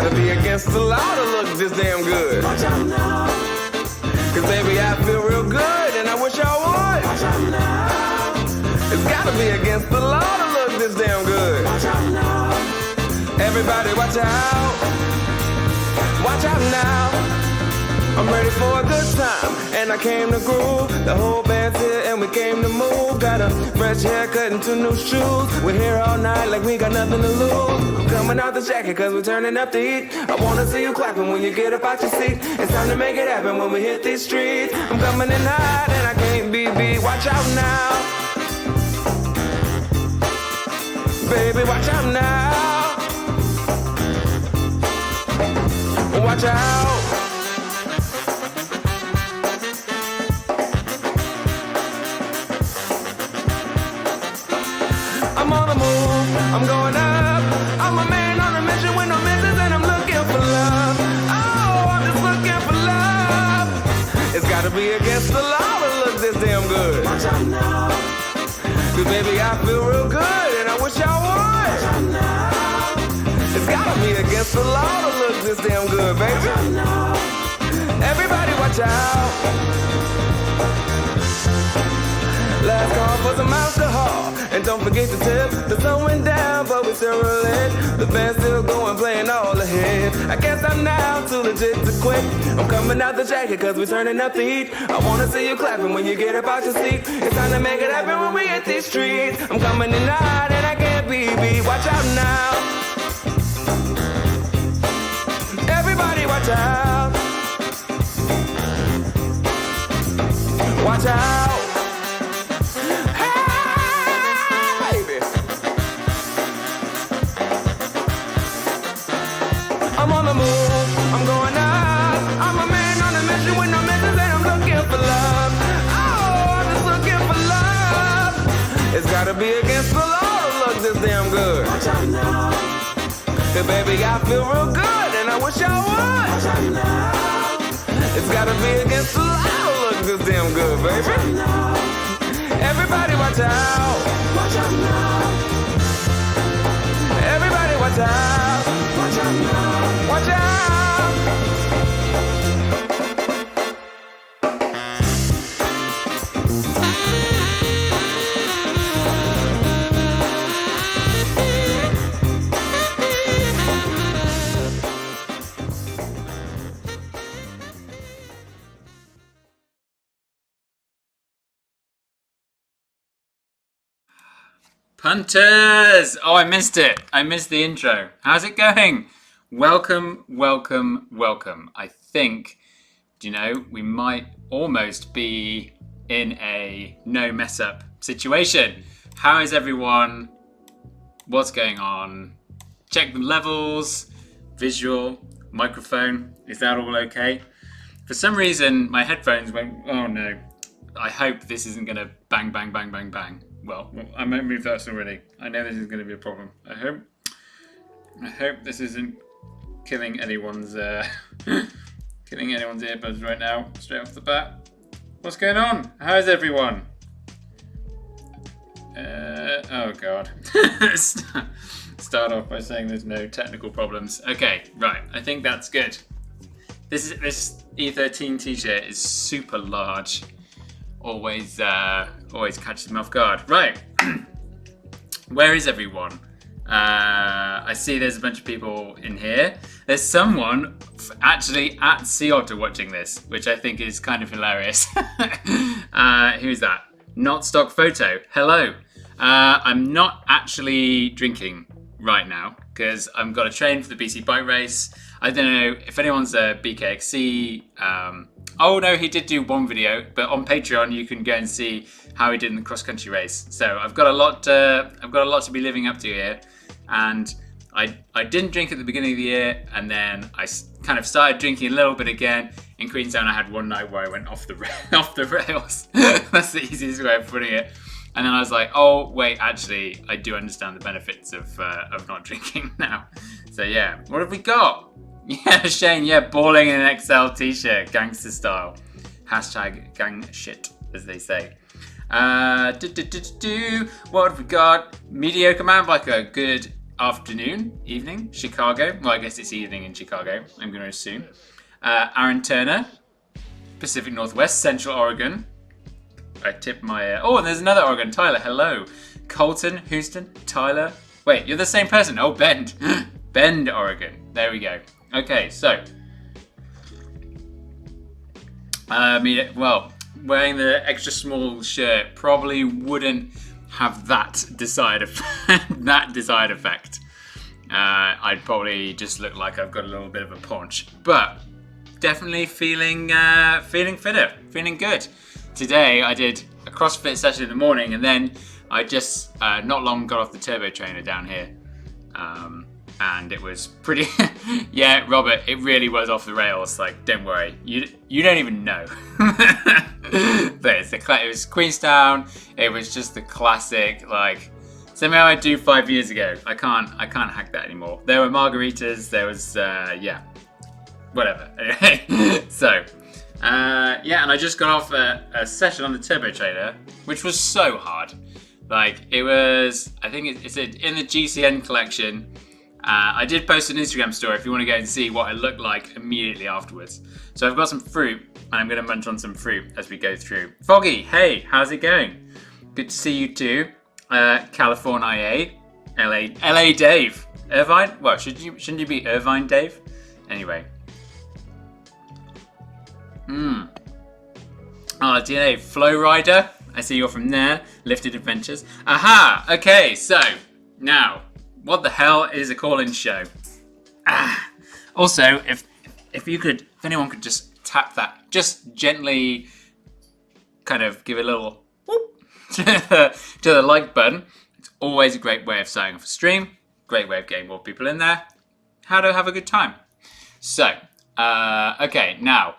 gotta be against the law to look this damn good. Watch out now. Cause baby, I feel real good and I wish I would. Watch out now. It's gotta be against the law to look this damn good. Watch out now. Everybody watch out. Watch out now. I'm ready for a good time, and I came to groove. The whole band's here, and we came to move. Got a fresh haircut and 2 new shoes. We're here all night like we got nothing to lose. I'm coming out the jacket cause we're turning up the heat. I wanna see you clapping when you get up out your seat. It's time to make it happen when we hit these streets. I'm coming in hot, and I can't be beat. Watch out now. Baby, watch out now. Watch out. I'm on the move, I'm going up. I'm a man on a mission with no missions, and I'm looking for love. Oh, I'm just looking for love. It's gotta be against the law to look this damn good. Watch out now. Cause baby, I feel real good, and I wish I would. Watch out now. It's gotta be against the law to look this damn good, baby. Watch out now. Everybody watch out. Last call for some alcohol, and don't forget to tip. The sun went down, but we still rolling. The band's still going, playing all the hits. I guess I'm now too legit to quit. I'm coming out the jacket cause we're turning up the heat. I wanna see you clapping when you get up out your seat. It's time to make it happen when we hit these streets. I'm coming in hot and I can't be beat. Watch out now. Everybody watch out. Watch out. I'm on the move, I'm going up. I'm a man on a mission with no missions, and I'm looking for love. Oh, I'm just looking for love. It's gotta be against the law to look this damn good. Watch out now. Cause baby, I feel real good, and I wish I would. Watch out now. It's gotta be against the law to look this damn good, Watch out baby. now. Everybody watch out. Watch out now. Everybody watch out. Watch out now. Watch out. Punters! Oh, I missed it. I missed the intro. How's it going? Welcome, welcome, welcome. I think, do you know, we might almost be in a no mess up situation. How is everyone? What's going on? Check the levels, visual, microphone. Is that all okay? For some reason, my headphones went, oh no. I hope this isn't going to bang, bang, bang, bang, bang. Well, I might move that already. I know this is going to be a problem. I hope this isn't killing anyone's earbuds right now, straight off the bat. What's going on? How's everyone? Oh god. Start off by saying there's no technical problems. Okay, right. I think that's good. This E13 t-shirt is super large. Always catches me off guard. Right, where is everyone? I see there's a bunch of people in here. There's someone actually at Sea Otter watching this, which I think is kind of hilarious. Who's that? Not stock photo. Hello. I'm not actually drinking right now because I've got to train for the BC bike race. I don't know if anyone's a BKXC. Oh no, he did do one video, but on Patreon you can go and see how he did in the cross country race. So I've got a lot to be living up to here, and I didn't drink at the beginning of the year, and then I kind of started drinking a little bit again. In Queenstown, I had one night where I went off the rails. That's the easiest way of putting it. And then I was like, oh wait, actually, I do understand the benefits of not drinking now. So yeah, what have we got? Yeah, Shane, yeah, balling in an XL t-shirt, gangster style. Hashtag gang shit, as they say. What have we got? Mediocre mountain biker, good. afternoon, evening, Chicago. Well, I guess it's evening in Chicago, I'm going to assume. Aaron Turner, Pacific Northwest, Central Oregon. I tip my... oh, and there's another Oregon. Tyler, hello. Colton, Houston, Tyler. Wait, you're the same person. Oh, Bend. Bend, Oregon. There we go. Okay, so... well, wearing the extra small shirt probably wouldn't have that desired effect. I'd probably just look like I've got a little bit of a paunch, but definitely feeling fitter, feeling good. Today I did a CrossFit session in the morning, and then I just not long got off the turbo trainer down here, and it was pretty. Yeah, Robert, it really was off the rails. Like, don't worry, you don't even know. But it was Queenstown. It was just the classic, like somehow I do 5 years ago. I can't hack that anymore. There were margaritas. There was yeah, whatever. Anyway, so yeah, and I just got off a session on the turbo trainer, which was so hard. Like, it was, I think it's in the GCN collection. I did post an Instagram story if you want to go and see what I looked like immediately afterwards. So I've got some fruit, and I'm going to munch on some fruit as we go through. Foggy, hey, how's it going? Good to see you too. California, LA Dave. Irvine? Well, shouldn't you be Irvine Dave? Anyway. Oh, DNA, Flow Rider. I see you're from there. Lifted Adventures. Aha! Okay, so now, what the hell is a call-in show? Also, if anyone could just tap that, just gently, kind of give a little whoop to the like button. It's always a great way of starting off a stream. Great way of getting more people in there. How to have a good time. So, okay, now,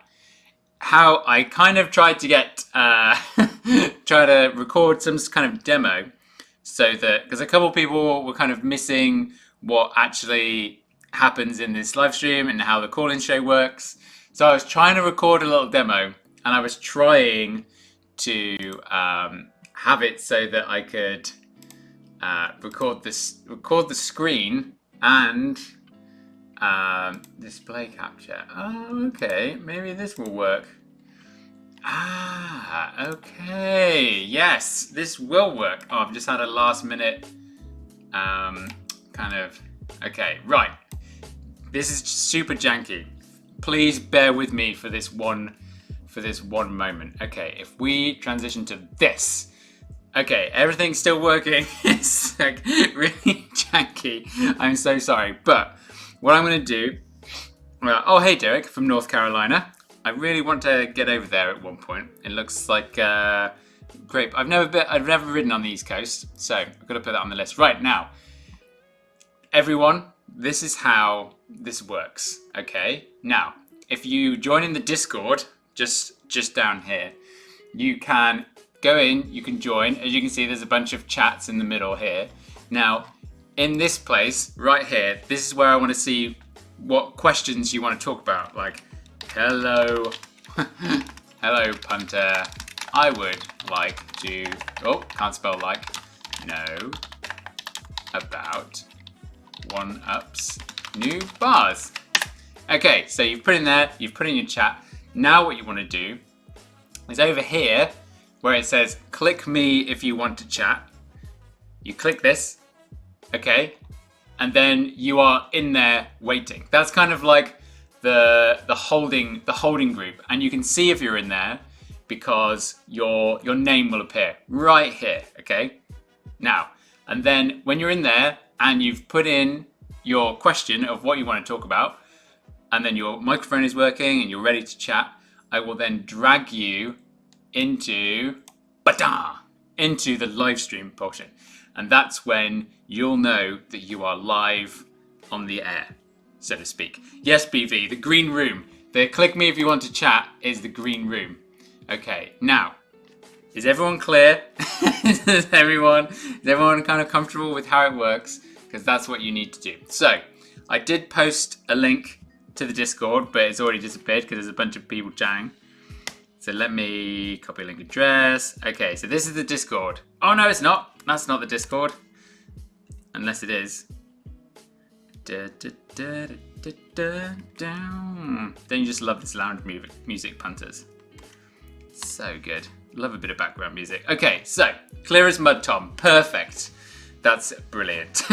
how I kind of tried to get, try to record some kind of demo, so that, because a couple of people were kind of missing what actually happens in this live stream and how the call-in show works. So I was trying to record a little demo, and I was trying to have it so that I could record the screen and display capture. Oh, okay, maybe this will work. Okay, yes, this will work. Oh, I've just had a last minute kind of, okay, right. This is super janky. Please bear with me for this one moment. Okay, if we transition to this. Okay, everything's still working. It's like really janky. I'm so sorry, but what I'm going to do, oh, hey Derek from North Carolina. I really want to get over there at one point. It looks like great. I've never ridden on the East Coast, so I've got to put that on the list right now. Everyone, this is how this works. Okay, now if you join in the Discord, just down here, you can go in. You can join. As you can see, there's a bunch of chats in the middle here. Now, in this place right here, this is where I want to see what questions you want to talk about, like. Hello, hello punter. I would like to, oh, can't spell like, know about OneUp's new bars. Okay, so you've put in there, you've put in your chat. Now what you want to do is over here where it says click me if you want to chat. You click this, okay, and then you are in there waiting. That's kind of like the holding group, and you can see if you're in there because your name will appear right here. Okay, now, and then when you're in there and you've put in your question of what you want to talk about, and then your microphone is working and you're ready to chat, I will then drag you into the live stream portion, and that's when you'll know that you are live on the air, so to speak. Yes, BV, the green room. The click me if you want to chat is the green room. Okay, now, is everyone clear? is everyone kind of comfortable with how it works? Because that's what you need to do. So, I did post a link to the Discord, but it's already disappeared because there's a bunch of people chatting. So let me copy link address. Okay, so this is the Discord. Oh no, it's not. That's not the Discord. Unless it is. Don't you just love this lounge music, punters? So good. Love a bit of background music. Okay, so clear as mud, Tom. Perfect. That's brilliant.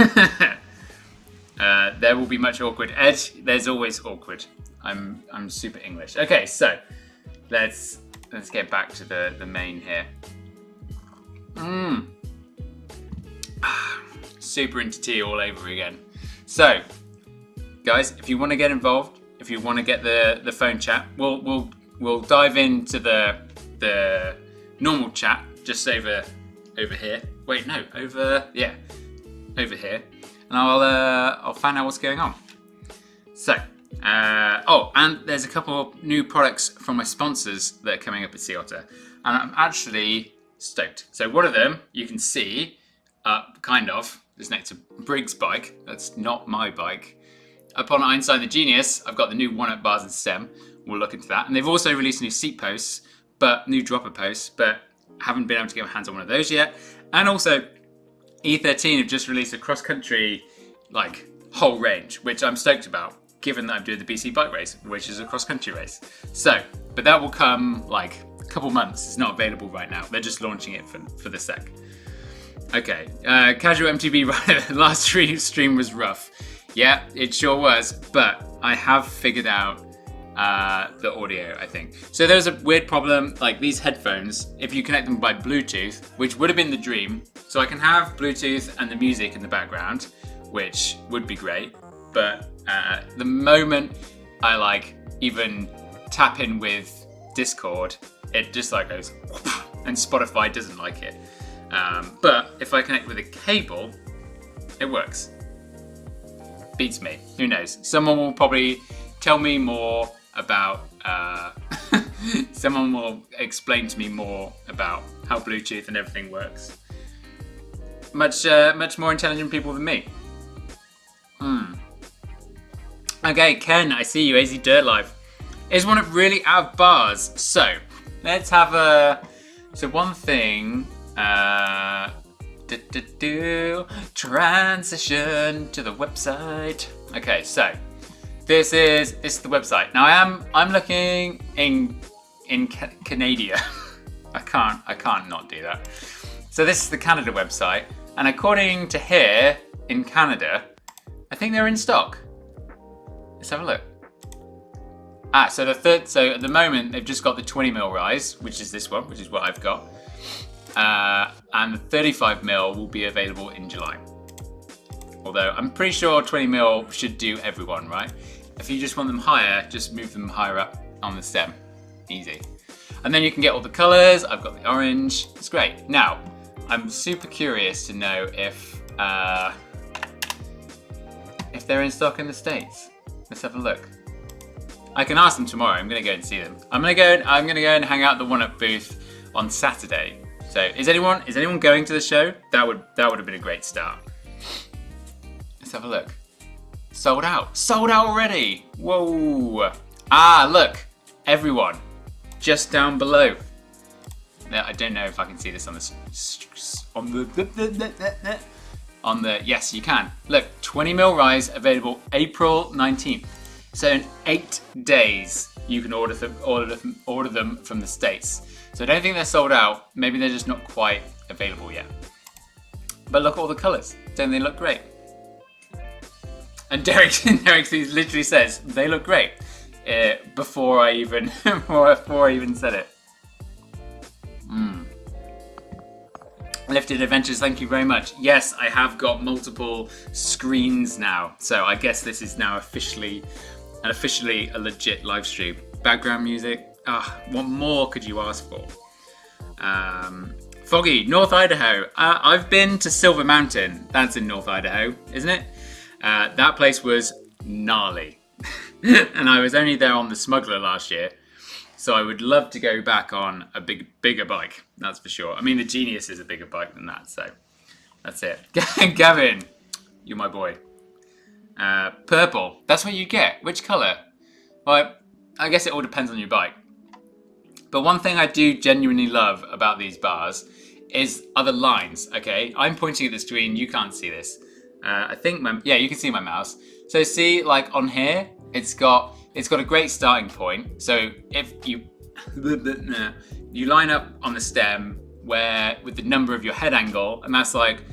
There will be much awkward. Ed, there's always awkward. I'm super English. Okay, so let's get back to the main here. Super into tea all over again. So, guys, if you want to get involved, if you want to get the phone chat, we'll dive into the normal chat just over here. Wait, no, over here, and I'll find out what's going on. So, and there's a couple of new products from my sponsors that are coming up at Sea Otter, and I'm actually stoked. So one of them you can see, kind of, is next to Briggs' bike. That's not my bike. Up on Einstein the Genius, I've got the new OneUp bars and stem. We'll look into that. And they've also released new seat posts, new dropper posts, but haven't been able to get my hands on one of those yet. And also, E13 have just released a cross-country, whole range, which I'm stoked about, given that I'm doing the BC bike race, which is a cross-country race. So, but that will come, a couple months. It's not available right now. They're just launching it for the sec. Okay, casual MTB rider. Last stream was rough. Yeah, it sure was, but I have figured out the audio, I think. So there's a weird problem, these headphones, if you connect them by Bluetooth, which would have been the dream. So I can have Bluetooth and the music in the background, which would be great. But the moment I even tap in with Discord, it just goes, and Spotify doesn't like it. But if I connect with a cable, it works. Beats me. Who knows? Someone will probably tell me more about. Someone will explain to me more about how Bluetooth and everything works. Much more intelligent people than me. Okay, Ken, I see you. AZ Dirt Life. Is OneUp really out of bars? So let's have one thing. Transition to the website. Okay, so this is the website. Now I'm looking in Canada. I can't not do that. So this is the Canada website, and according to here in Canada, I think they're in stock. Let's have a look. So so at the moment they've just got the 20mm rise, which is this one, which is what I've got. And the 35mm will be available in July. Although I'm pretty sure 20mm should do everyone, right? If you just want them higher, just move them higher up on the stem. Easy. And then you can get all the colors. I've got the orange. It's great. Now, I'm super curious to know if they're in stock in the States. Let's have a look. I can ask them tomorrow. I'm gonna go and see them. I'm gonna go and hang out at the OneUp booth on Saturday. So is anyone going to the show? That would have been a great start. Let's have a look. Sold out already. Whoa. Look, everyone, just down below. Now, I don't know if I can see this on the yes, you can. Look, 20mm rise available April 19th. So in 8 days you can order them from the States. So I don't think they're sold out. Maybe they're just not quite available yet. But look at all the colours. Don't they look great? And Derek literally says they look great before I even said it. Lifted Adventures, thank you very much. Yes, I have got multiple screens now, so I guess this is now officially a legit live stream. Background music. What more could you ask for? Foggy, North Idaho. I've been to Silver Mountain. That's in North Idaho, isn't it? That place was gnarly. And I was only there on the Smuggler last year. So I would love to go back on a bigger bike, that's for sure. I mean, the Genius is a bigger bike than that, so that's it. Gavin, you're my boy. Purple, that's what you get. Which colour? Well, I guess it all depends on your bike. But one thing I do genuinely love about these bars are the lines, okay? I'm pointing at the screen, you can't see this. I think you can see my mouse. So see, like on here, it's got a great starting point. So if you line up on the stem with the number of your head angle, and that's like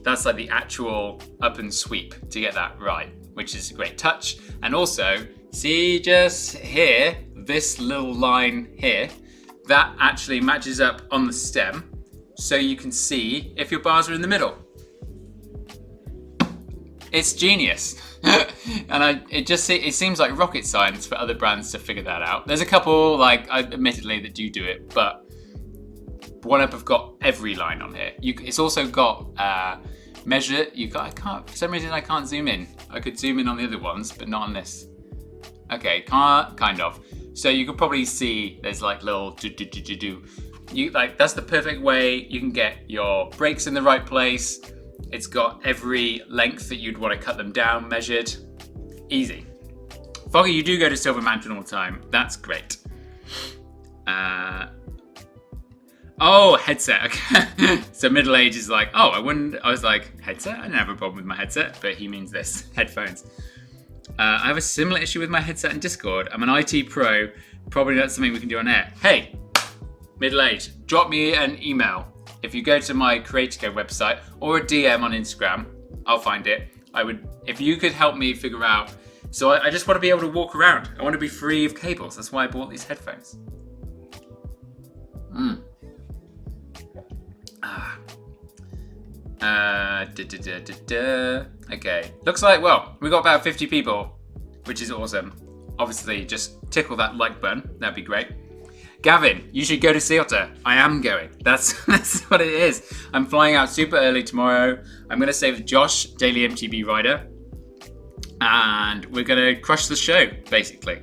the actual up and sweep to get that right, which is a great touch. And also, see just here, this little line here, that actually matches up on the stem, so you can see if your bars are in the middle. It's genius. And it seems like rocket science for other brands to figure that out. There's a couple, admittedly, that do it, but OneUp have got every line on here. It's also got measure. For some reason I can't zoom in. I could zoom in on the other ones, but not on this. Okay, kind of. So you could probably see there's like little do. That's the perfect way you can get your brakes in the right place. It's got every length that you'd want to cut them down measured. Easy. Foggy, you do go to Silver Mountain all the time. That's great. Headset. Okay. So middle age is like, I was like, headset? I didn't have a problem with my headset, but he means this, headphones. I have a similar issue with my headset in Discord. I'm an IT pro. Probably not something we can do on air. Hey, middle age, drop me an email. If you go to my Creatico website or a DM on Instagram, I'll find it. If you could help me figure out. So I just want to be able to walk around. I want to be free of cables. That's why I bought these headphones. Okay. Looks like, we got about 50 people, which is awesome. Obviously, just tickle that like button. That'd be great. Gavin, you should go to Sea Otter. I am going. That's what it is. I'm flying out super early tomorrow. I'm going to stay with Josh, Daily MTB Rider. And we're going to crush the show, basically.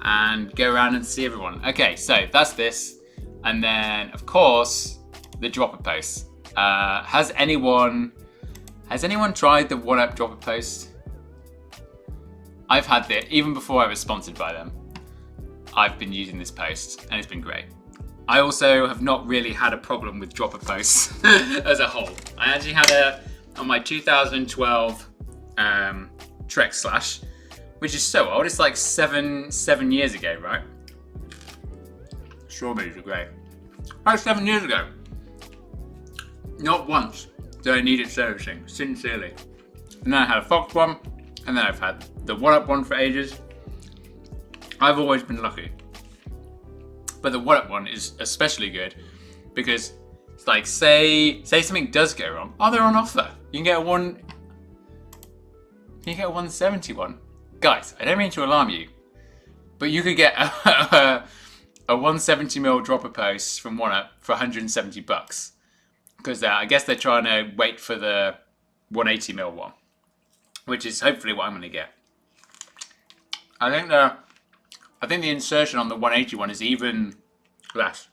And go around and see everyone. Okay, so that's this. And then, of course, the dropper post. Has anyone tried the OneUp dropper post? I've had it, even before I was sponsored by them. I've been using this post and it's been great. I also have not really had a problem with dropper posts as a whole. I actually had on my 2012 Trek Slash, which is so old. It's like seven years ago, right? Strawberries are great. About 7 years ago. Not once did I need it servicing, sincerely. And then I had a Fox one, and then I've had the OneUp one for ages. I've always been lucky. But the OneUp one is especially good because it's like, say something does go wrong. They're on offer. You can get a 170 one. Guys, I don't mean to alarm you, but you could get a 170mm dropper post from OneUp for $170. Because I guess they're trying to wait for the 180mm one, which is hopefully what I'm going to get. I think the insertion on the 180 one is even less.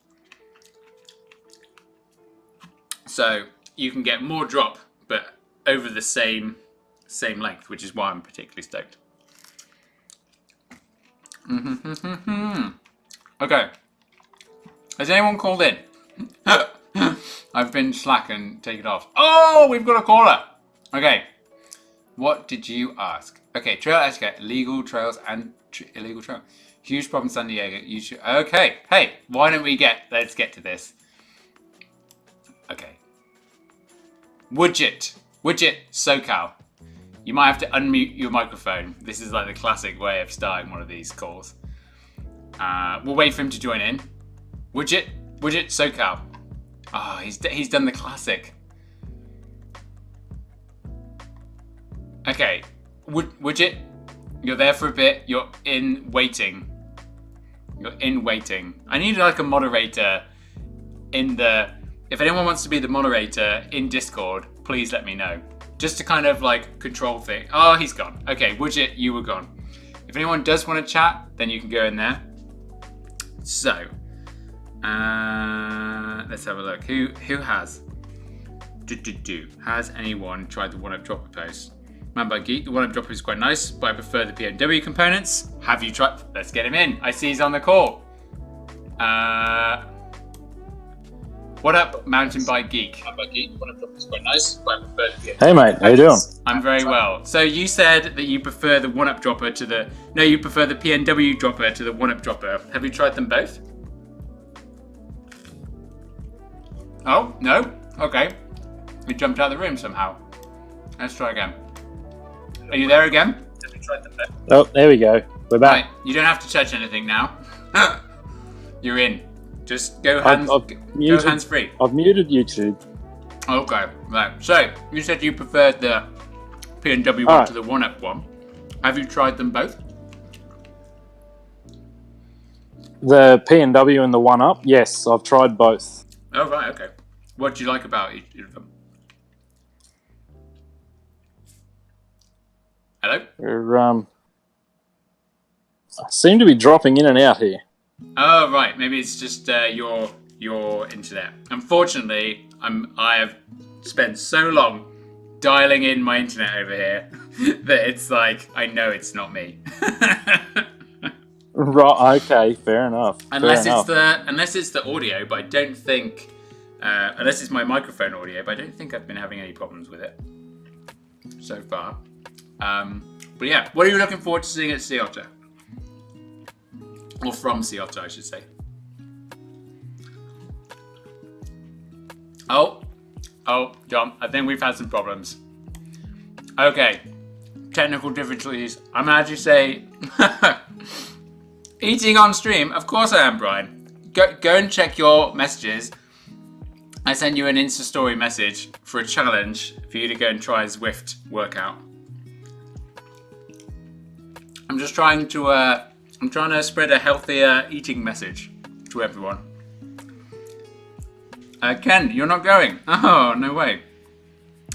So you can get more drop, but over the same length, which is why I'm particularly stoked. Okay. Has anyone called in? I've been slack and taken off. Oh, we've got a caller. Okay. What did you ask? Okay, trail etiquette, illegal trails and illegal trail. Huge problem in San Diego. Okay. Hey, why don't let's get to this. Okay. Widget, SoCal. You might have to unmute your microphone. This is like the classic way of starting one of these calls. We'll wait for him to join in. Widget, SoCal. Oh, he's done the classic. Okay, Widget, you're there for a bit. You're in waiting. I need like a moderator if anyone wants to be the moderator in Discord, please let me know. Just to kind of like control things. Oh, he's gone. Okay, Widget, you were gone. If anyone does want to chat, then you can go in there. So, let's have a look. Who has? Has anyone tried the OneUp dropper post? Man by Geek, the OneUp dropper is quite nice, but I prefer the PMW components. Have you tried? Let's get him in. I see he's on the call. What up, mountain bike geek? OneUp drop is quite nice, but I prefer the PNW. Hey mate, how you doing? I'm very well. So you said that you prefer the OneUp dropper to the... No, you prefer the PNW dropper to the OneUp dropper. Have you tried them both? Oh, no? Okay. We jumped out of the room somehow. Let's try again. Are you there again? Have you tried them both? Oh, there we go. We're back. Right, you don't have to touch anything now. You're in. Just go hands, I've go muted- hands free. I've muted YouTube. Okay, right. So, you said you preferred the PNW one Alright. to the OneUp one. Have you tried them both? The P&W and the OneUp, yes, I've tried both. Oh, right, okay. What do you like about each of them? Hello? They're, I seem to be dropping in and out here. Oh, right. Maybe it's just your internet. Unfortunately, I have spent so long dialing in my internet over here that it's like I know it's not me. Right, okay, fair enough. Unless fair it's the audio, but I don't think unless it's my microphone audio, but I don't think I've been having any problems with it so far. But yeah, what are you looking forward to seeing at Sea Otter? Or from Sea Otter, I should say. Oh, John, I think we've had some problems. Okay, technical difficulties. I'm actually say, eating on stream. Of course I am, Brian. Go and check your messages. I sent you an Insta story message for a challenge for you to go and try Zwift workout. I'm just trying to spread a healthier eating message to everyone. Ken, you're not going. Oh, no way.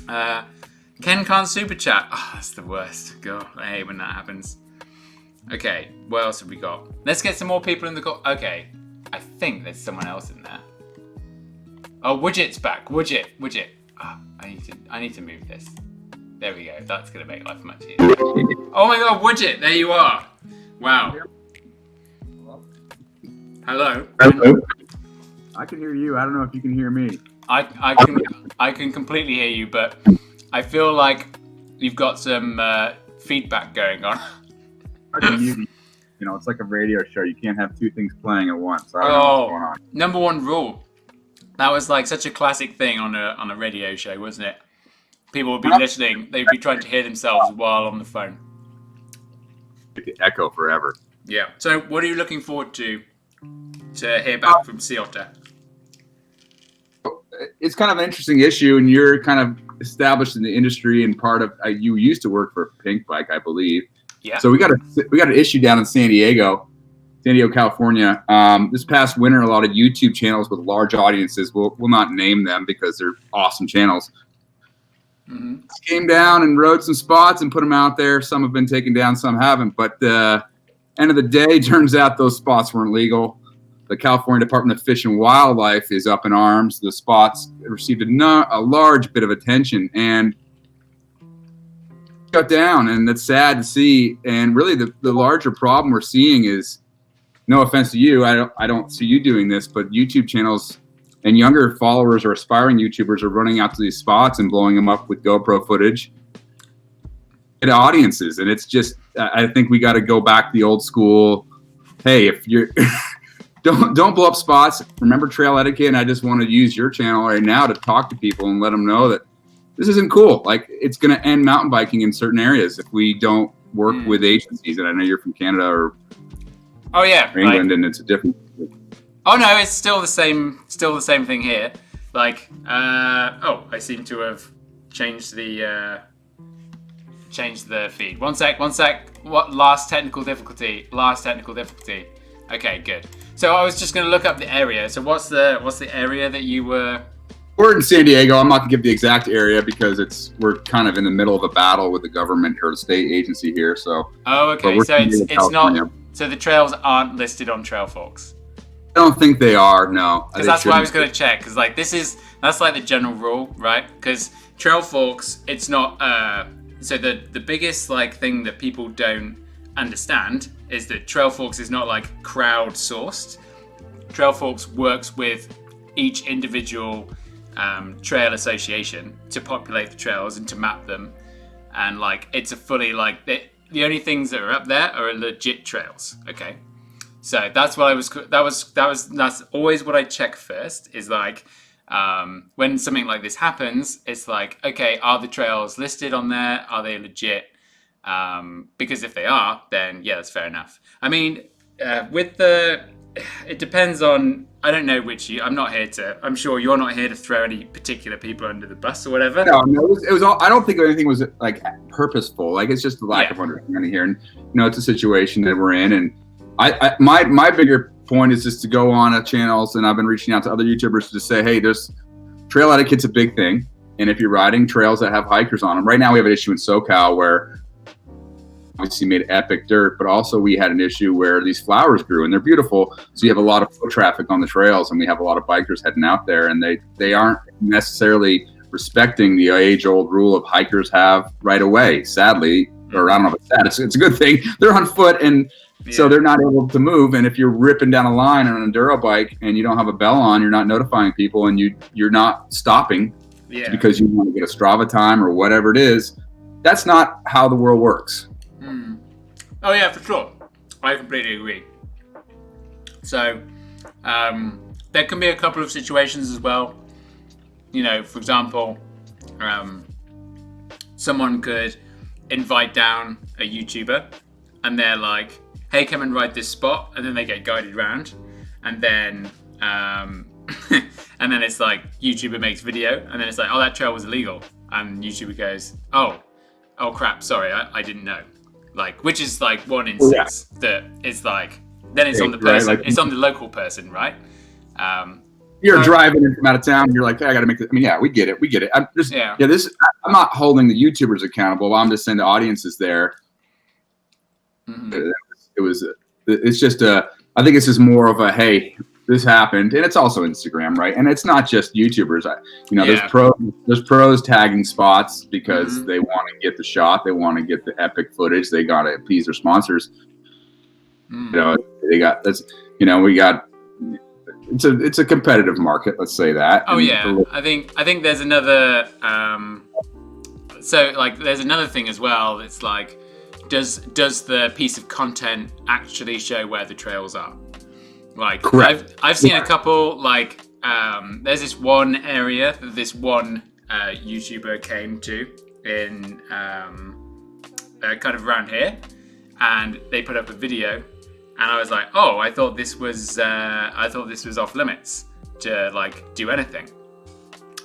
Ken can't super chat. Oh, that's the worst. God, I hate when that happens. Okay, what else have we got? Let's get some more people in the call. Okay, I think there's someone else in there. Oh, Widget's back. Widget. Oh, I need to move this. There we go. That's gonna make life much easier. Oh my God, Widget! There you are. Wow. Hello. I can hear you. I don't know if you can hear me. I can completely hear you, but I feel like you've got some feedback going on. I can hear you. You know, it's like a radio show. You can't have two things playing at once. I don't know what's going on. Number one rule. That was like such a classic thing on a radio show, wasn't it? People would be listening. They'd be trying to hear themselves while on the phone. It could echo forever. Yeah. So, what are you looking forward to hear back from Sea Otter? It's kind of an interesting issue, and you're kind of established in the industry and part of. You used to work for Pink Bike, I believe. Yeah. So we got an issue down in San Diego, California. This past winter, a lot of YouTube channels with large audiences. We'll not name them because they're awesome channels. Mm-hmm. Came down and rode some spots and put them out there. Some have been taken down, some haven't. But end of the day, turns out those spots weren't legal. The California Department of Fish and Wildlife is up in arms. The spots received a large bit of attention and shut down, and that's sad to see. And really, the larger problem we're seeing is, no offense to you, I don't see you doing this, but YouTube channels and younger followers or aspiring YouTubers are running out to these spots and blowing them up with GoPro footage to audiences. And it's just, I think we got to go back to the old school. Hey, if you're don't blow up spots. Remember trail etiquette. And I just want to use your channel right now to talk to people and let them know that this isn't cool. Like, it's going to end mountain biking in certain areas if we don't work with agencies. And I know you're from Canada or England, and it's a different. Oh no, it's still the same thing here. Like, I seem to have changed the feed. One sec. What? Last technical difficulty. Okay, good. So I was just going to look up the area. So what's the area that you were? We're in San Diego. I'm not going to give the exact area because we're kind of in the middle of a battle with the government or the state agency here. So. Oh, okay. So it's not. So the trails aren't listed on Trailforks. I don't think they are. No. Because that's why I was going to check. Because like that's like the general rule, right? Because Trailforks, it's not. So the biggest like thing that people don't understand is that Trailforks is not like crowdsourced. Trailforks works with each individual trail association to populate the trails and to map them, and like it's a fully like the only things that are up there are legit trails. Okay, so that's what that's always what I check first. Is like when something like this happens, it's like, okay, are the trails listed on there? Are they legit? Because if they are, then yeah, that's fair enough. I mean, it depends on. I don't know I'm sure you're not here to throw any particular people under the bus or whatever. No, it was all. I don't think anything was like purposeful. Like it's just a lack of understanding here, and it's a situation that we're in. And my bigger point is just to go on channels, and I've been reaching out to other YouTubers to say, hey, there's trail etiquette's a big thing, and if you're riding trails that have hikers on them, right now we have an issue in SoCal where obviously made epic dirt, but also we had an issue where these flowers grew and they're beautiful. So you have a lot of foot traffic on the trails, and we have a lot of bikers heading out there, and they aren't necessarily respecting the age-old rule of hikers have right away. Sadly, or I don't know if it's sad. It's a good thing. They're on foot, and so they're not able to move. And if you're ripping down a line on an enduro bike and you don't have a bell on, you're not notifying people, and you're not stopping because you want to get a Strava time or whatever it is. That's not how the world works. Oh yeah, for sure. I completely agree. So there can be a couple of situations as well. For example, someone could invite down a YouTuber, and they're like, "Hey, come and ride this spot," and then they get guided around, and then and then it's like YouTuber makes video, and then it's like, "Oh, that trail was illegal," and YouTuber goes, "Oh crap, sorry, I didn't know." Like, which is like 1 in 6 that it's like, then it's on the person, right? Like, it's on the local person, right? You're driving in from out of town, and you're like, hey, I got to make it. I mean, yeah, we get it. I'm just, I'm not holding the YouTubers accountable. I'm just saying the audience is there. Mm-hmm. It's just I think it's just more of a, hey, this happened, and it's also Instagram, right? And it's not just YouTubers. There's pros tagging spots because they want to get the shot, they want to get the epic footage, they got to appease their sponsors. They got this. We got. It's a competitive market. Let's say that. Oh yeah, I think there's another. So like, there's another thing as well. It's like, does the piece of content actually show where the trails are? Like, I've seen a couple, like, there's this one area that this one YouTuber came to in kind of around here, and they put up a video, and I was like, oh, I thought this was off limits to like do anything.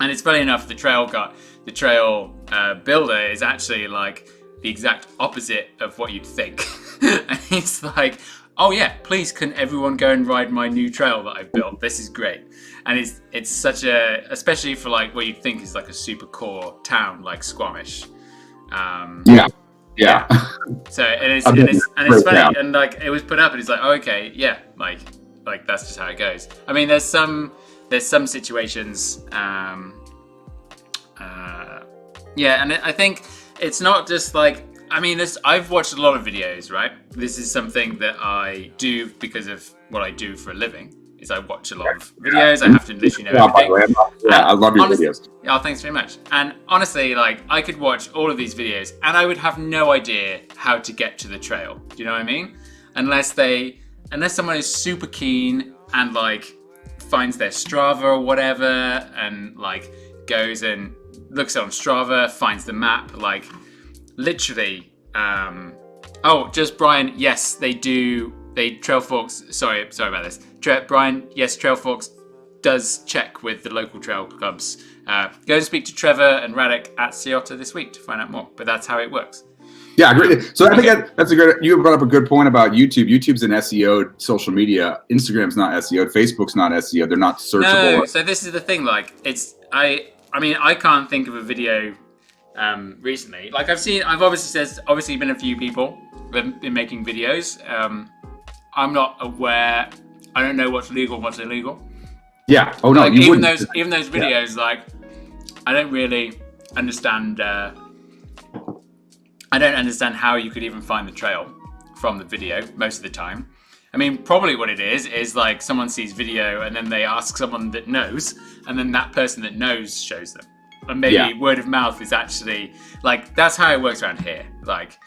And it's funny enough, the trail builder is actually like the exact opposite of what you'd think. And it's like, oh yeah, please can everyone go and ride my new trail that I've built? This is great. And it's such especially for like what you'd think is like a super core town like Squamish. Yeah. So it's funny, and like it was put up, and it's like, oh, okay, yeah, like that's just how it goes. I mean, there's some situations, and I think it's not just like. I mean, I've watched a lot of videos, right? This is something that I do because of what I do for a living. Is I watch a lot of videos. I have to literally know everything. I love your videos. Oh, thanks very much. And honestly, like, I could watch all of these videos and I would have no idea how to get to the trail. Do you know what I mean? Unless someone is super keen and like finds their Strava or whatever, and like goes and looks on Strava, finds the map, like literally. Just Brian. Yes, they do. Trail Forks. Sorry about this. Brian. Yes, Trail Forks does check with the local trail clubs. Go and speak to Trevor and Radek at Sea Otter this week to find out more. But that's how it works. Yeah, great. So I think that's a good. You brought up a good point about YouTube. YouTube's an SEO social media. Instagram's not SEO. Facebook's not SEO. They're not searchable. No. So this is the thing. Like, it's I mean, I can't think of a video recently. Like I've obviously been a few people that have been making videos. I'm not aware. I don't know what's legal and what's illegal. Yeah. Oh no. Like, even those videos, like, I don't really understand. I don't understand how you could even find the trail from the video most of the time. I mean, probably what it is like someone sees video and then they ask someone that knows, and then that person that knows shows them. And maybe word of mouth is actually like, that's how it works around here. Like,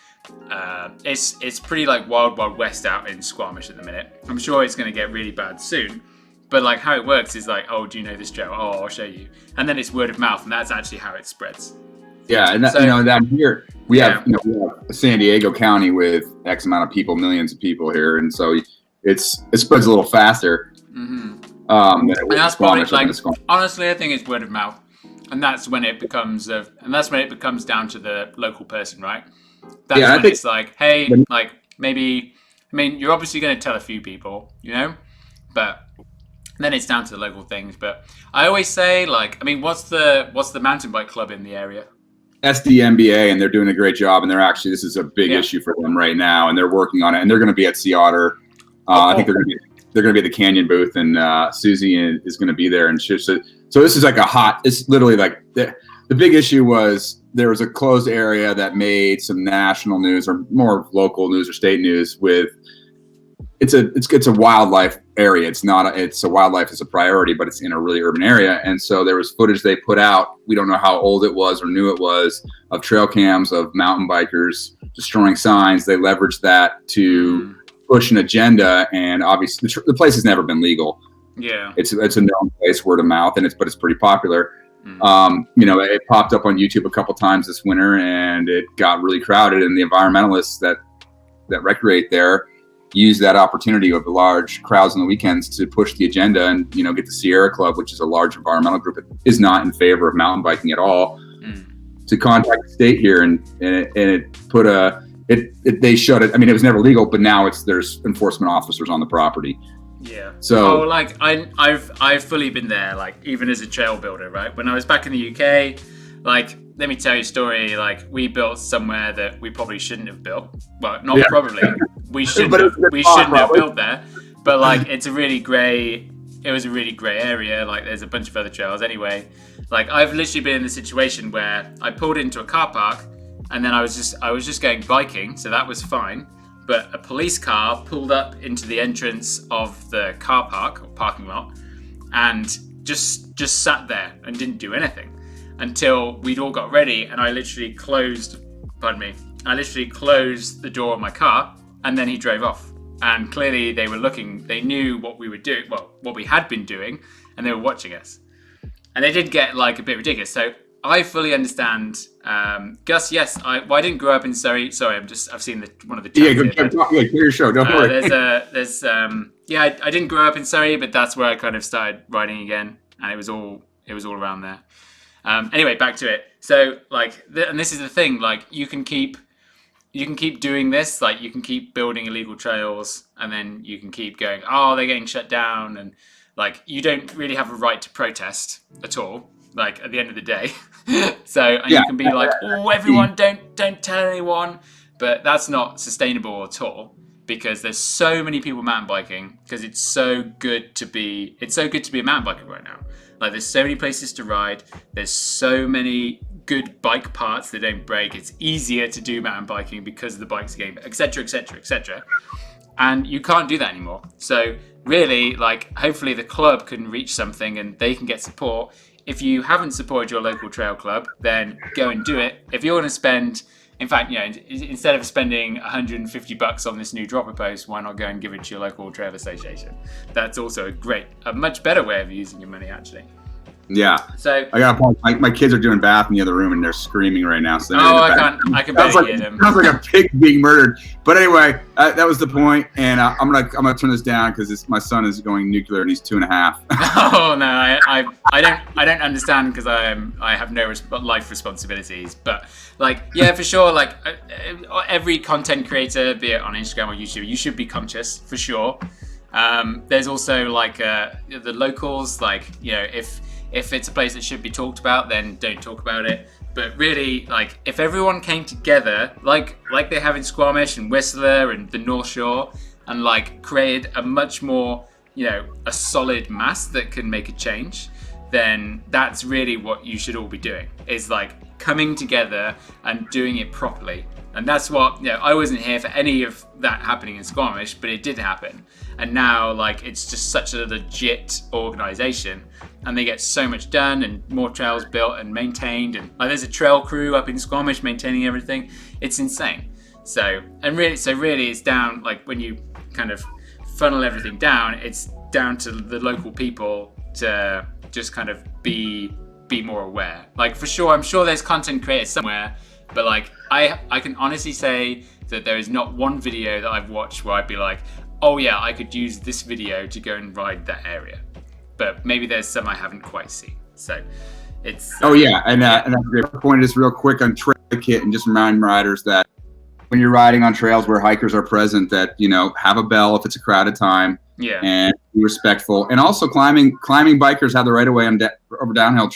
it's pretty like wild west out in Squamish at the minute. I'm sure it's going to get really bad soon. But like how it works is like, oh, do you know this trail? Oh, I'll show you. And then it's word of mouth, and that's actually how it spreads. Yeah, and that, So- down here we have San Diego County with X amount of people, millions of people here, and so it spreads a little faster. Mm-hmm. Than it would And that's in probably Squamish, like, honestly, I think it's word of mouth, and that's when it becomes down to the local person, right? That's Yeah, I when think- it's like, hey, like maybe, I mean, you're obviously going to tell a few people, you know, but then it's down to the local things. But I always say, like, I mean, what's the mountain bike club in the area? SDMBA, and they're doing a great job, and this is a big issue for them right now, and they're working on it, and they're going to be at Sea Otter. I think they're going to be at the Canyon booth, and Susie is going to be there, and so this is like it's literally like the big issue was there was a closed area that made some national news or more local news or state news with it's a wildlife area. It's a wildlife is a priority, but it's in a really urban area. And so there was footage they put out. We don't know how old it was or new it was, of trail cams of mountain bikers destroying signs. They leveraged that to push an agenda. And obviously the place has never been legal. Yeah. It's a known place, word of mouth, but it's pretty popular. It popped up on YouTube a couple times this winter, and it got really crowded, and the environmentalists that recreate there use that opportunity of the large crowds on the weekends to push the agenda and, get the Sierra Club, which is a large environmental group that is not in favor of mountain biking at all, to contact the state here. And it put they shut it. I mean, it was never legal, but now there's enforcement officers on the property. Yeah. So like I've fully been there, like even as a trail builder, right? When I was back in the UK, like, let me tell you a story. Like, we built somewhere that we probably shouldn't have built. Well, not probably. We shouldn't have built there. But like, it was a really grey area. Like, there's a bunch of other trails anyway. Like, I've literally been in the situation where I pulled into a car park, and then I was just going biking, so that was fine. But a police car pulled up into the entrance of the car park or parking lot, and just sat there and didn't do anything until we'd all got ready, and I literally closed the door of my car, and then he drove off. And clearly they were looking, they knew what we were doing, well, what we had been doing, and they were watching us. And they did get like a bit ridiculous. So I fully understand. Gus, yes, I didn't grow up in Surrey. Sorry, I've seen one of the chats clear your show. Don't worry. I didn't grow up in Surrey, but that's where I kind of started riding again, and it was all around there. Anyway, back to it. So like, and this is the thing. Like, you can keep doing this. Like, you can keep building illegal trails, and then you can keep going, oh, they're getting shut down, and like, you don't really have a right to protest at all. Like, at the end of the day. You can be like, oh, everyone, don't tell anyone. But that's not sustainable at all, because there's so many people mountain biking, because it's so good to be a mountain biker right now. Like, there's so many places to ride. There's so many good bike parts that don't break. It's easier to do mountain biking because of the bikes game, etc., etc., etc. And you can't do that anymore. So really, like, hopefully the club can reach something and they can get support. If you haven't supported your local trail club, then go and do it. If you're going to spend, in fact, instead of spending $150 on this new dropper post, why not go and give it to your local trail association? That's also a much better way of using your money, actually. Yeah. So I got my kids are doing bath in the other room, and they're screaming right now. So I can barely hear them. Sounds like a pig being murdered. But anyway, that was the point, and I'm gonna turn this down because my son is going nuclear, and he's 2.5. Oh no, I don't understand, because I have no life responsibilities. But like, yeah, for sure. Like, every content creator, be it on Instagram or YouTube, you should be conscious for sure. There's also like the locals. Like, if it's a place that should be talked about, then don't talk about it. But really, like, if everyone came together, like they have in Squamish and Whistler and the North Shore, and like created a much more, a solid mass that can make a change, then that's really what you should all be doing. Is like coming together and doing it properly. And that's what, I wasn't here for any of that happening in Squamish, but it did happen. And now, like, it's just such a legit organization, and they get so much done and more trails built and maintained. And like, there's a trail crew up in Squamish maintaining everything. It's insane. So really it's down, like, when you kind of funnel everything down, it's down to the local people to just kind of be more aware. Like, for sure, I'm sure there's content creators somewhere, but like, I can honestly say that there is not one video that I've watched where I'd be like, oh yeah, I could use this video to go and ride that area. But maybe there's some I haven't quite seen. So it's... Oh yeah, and that's a great point. Just real quick on trail etiquette, and just remind riders that when you're riding on trails where hikers are present, that, have a bell if it's a crowded time. Yeah. And be respectful. And also climbing bikers have the right of way on over downhill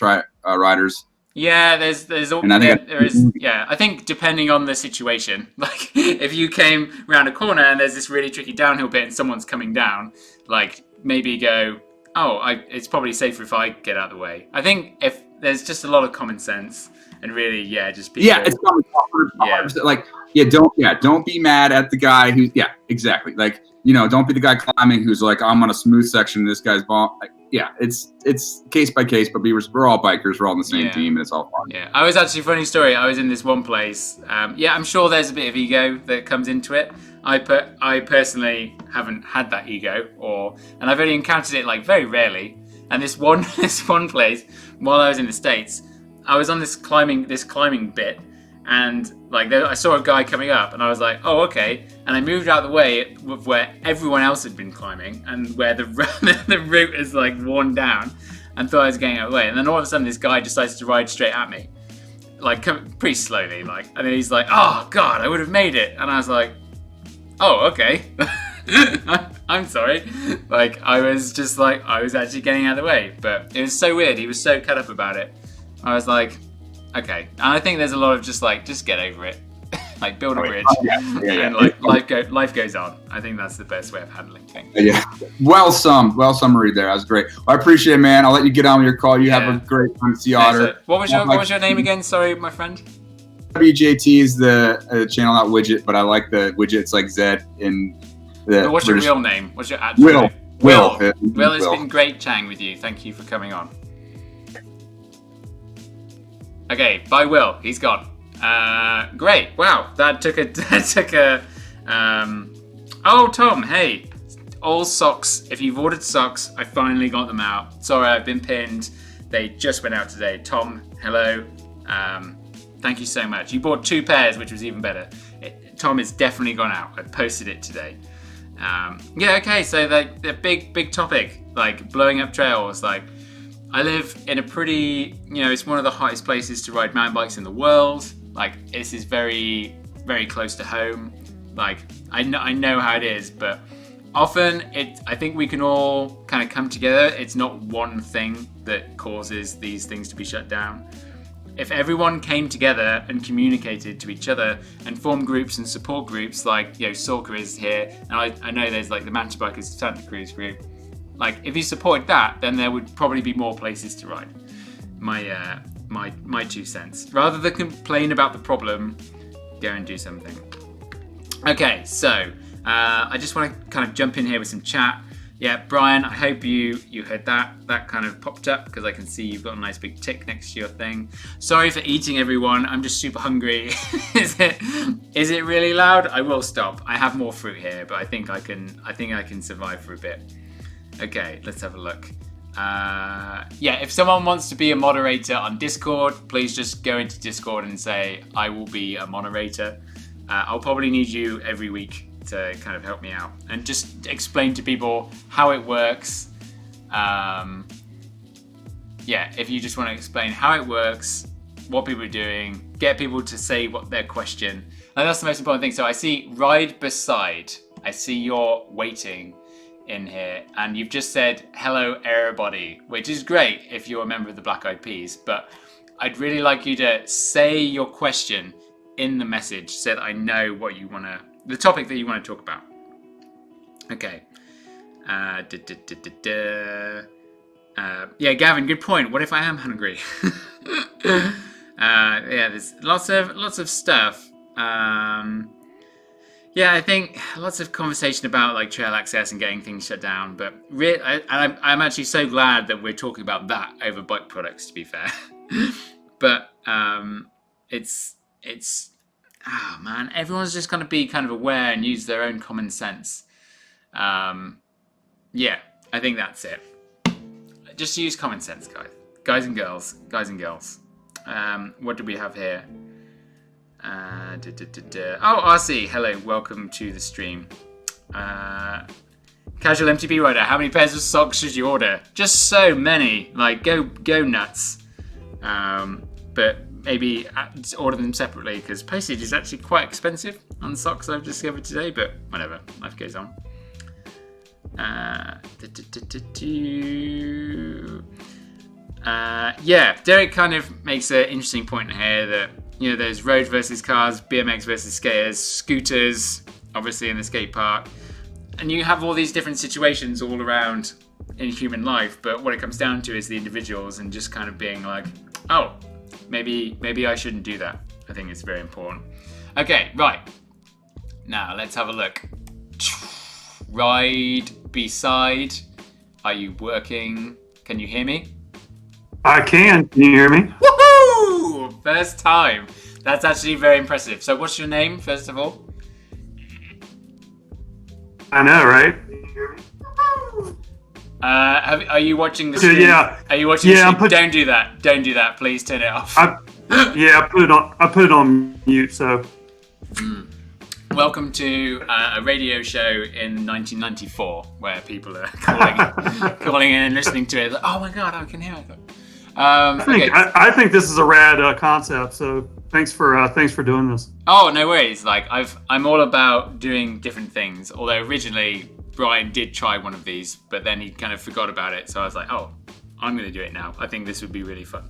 riders. Yeah, I think depending on the situation, like if you came around a corner and there's this really tricky downhill bit and someone's coming down, like maybe go, it's probably safer if I get out of the way. I think if there's just a lot of common sense and really, just people. Yeah, it's don't be mad at the guy who, exactly. Like, don't be the guy climbing who's like, I'm on a smooth section, this guy's bomb. Like, it's case by case, but we're all bikers, we're all on the same team, and it's all fun. Yeah, I was actually, funny story, I was in this one place. I'm sure there's a bit of ego that comes into it. I personally haven't had that ego, and I've only encountered it like very rarely. And this one place, while I was in the States, I was on this climbing bit, and like I saw a guy coming up, and I was like, oh, okay. And I moved out of the way of where everyone else had been climbing, and where the route is like worn down, and thought I was getting out of the way. And then all of a sudden, this guy decides to ride straight at me, like pretty slowly, like. And then he's like, oh God, I would have made it. And I was like, oh, okay. I'm sorry. Like, I was actually getting out of the way, but it was so weird. He was so cut up about it. I was like, okay. And I think there's a lot of just get over it. Like, build a bridge. And life goes on. I think that's the best way of handling things. Yeah. Well summary there. That was great. Well, I appreciate it, man. I'll let you get on with your call. You have a great time to see Otter. So what was your name again? Sorry, my friend. WJT is the channel, not widget, but I like the widgets like Zed in the. But what's your real name? What's your actual name? Will. Will, it's been great chatting with you. Thank you for coming on. Okay, bye, Will. He's gone. Great. Wow, that took a. Oh, Tom. Hey, all socks. If you've ordered socks, I finally got them out. Sorry, I've been pinned. They just went out today. Tom, hello. Thank you so much. You bought 2 pairs, which was even better. Tom, it's definitely gone out. I posted it today. Okay, so the big topic, like blowing up trails. Like, I live in a pretty, it's one of the hottest places to ride mountain bikes in the world. Like, this is very, very close to home. Like, I know how it is, but often I think we can all kind of come together. It's not one thing that causes these things to be shut down. If everyone came together and communicated to each other and formed groups and support groups, like, Sorka is here, and I know there's like the Mountain Bikers Santa Cruz group. Like, if you supported that, then there would probably be more places to ride. My 2 cents. Rather than complain about the problem, go and do something. Okay, so I just want to kind of jump in here with some chat. Yeah, Brian, I hope you heard that. That kind of popped up because I can see you've got a nice big tick next to your thing. Sorry for eating, everyone. I'm just super hungry. Is it really loud? I will stop. I have more fruit here, but I think I can survive for a bit. Okay, let's have a look. If someone wants to be a moderator on Discord, please just go into Discord and say, I will be a moderator. I'll probably need you every week to kind of help me out and just explain to people how it works. If you just want to explain how it works, what people are doing, get people to say what their question. And that's the most important thing. So I see Ride Beside. I see you're waiting in here, and you've just said hello everybody, which is great if you're a member of the Black Eyed Peas, but I'd really like you to say your question in the message so that I know what you want to, the topic that you want to talk about. Okay. Gavin, good point. What if I am hungry? Yeah, there's lots of stuff. Yeah, I think lots of conversation about like trail access and getting things shut down. But I'm actually so glad that we're talking about that over bike products. To be fair, but it's oh man, everyone's just going to be kind of aware and use their own common sense. Yeah, I think that's it. Just use common sense, guys and girls. What do we have here? Oh, RC, hello, welcome to the stream. Casual MTB rider, how many pairs of socks should you order? Just so many, like go nuts. But maybe order them separately because postage is actually quite expensive on socks I've discovered today. But whatever, life goes on. Yeah, Derek kind of makes an interesting point here that, you know, there's road versus cars, BMX versus skaters, scooters, obviously in the skate park, and you have all these different situations all around in human life, but what it comes down to is the individuals and just kind of being like, oh, maybe I shouldn't do that. I think it's very important. Okay, right. Now let's have a look. Ride beside. Are you working? Can you hear me? I can. Can you hear me? Woohoo! First time. That's actually very impressive. So what's your name, first of all? I know, right? Are you watching the stream? Yeah. Are you watching the stream? Don't do that. Don't do that. Please turn it off. I put it on mute, so. Welcome to a radio show in 1994 where people are calling in and listening to it. Like, oh my god, I can hear it. I think this is a rad concept. So thanks for doing this. Oh, no worries. Like I'm all about doing different things. Although originally Brian did try one of these, but then he kind of forgot about it. So I was like, oh, I'm going to do it now. I think this would be really fun.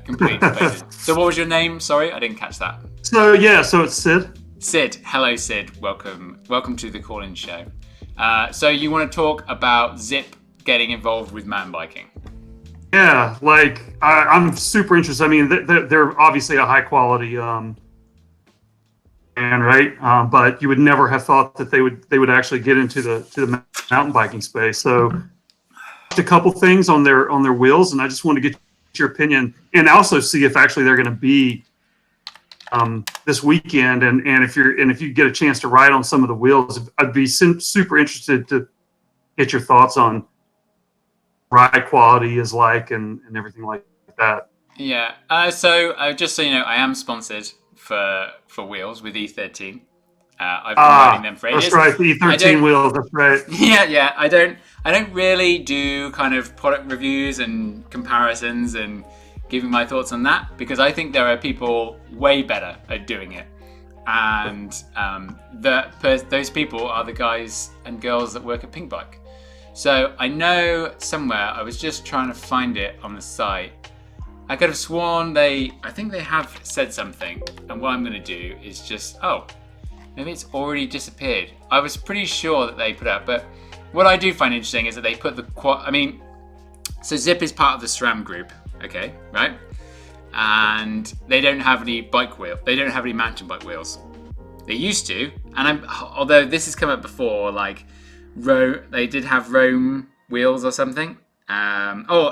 Completely. So what was your name? Sorry, I didn't catch that. So it's Sid. Sid, hello Sid. Welcome to the call-in show. So you want to talk about Zip getting involved with mountain biking? Yeah, like I'm super interested. I mean, they're obviously a high quality brand, right? But you would never have thought that they would actually get into the mountain biking space. So, a couple things on their wheels, and I just want to get your opinion, and also see if actually they're going to be this weekend, and if you get a chance to ride on some of the wheels, I'd be super interested to get your thoughts on ride quality is like and everything like that. Yeah. So just so you know, I am sponsored for wheels with E13. I've been riding them for ages. That's right, the E13 wheels. That's right. Yeah. I don't really do kind of product reviews and comparisons and giving my thoughts on that because I think there are people way better at doing it, and those people are the guys and girls that work at Pink Bike. So I know somewhere, I was just trying to find it on the site. I could have sworn I think they have said something, and what I'm going to do is just, maybe it's already disappeared. I was pretty sure that they put out, but what I do find interesting is that they put so Zip is part of the SRAM group, okay, right? And they don't have any they don't have any mountain bike wheels. They used to, and although this has come up before, like, they did have Rome wheels or something.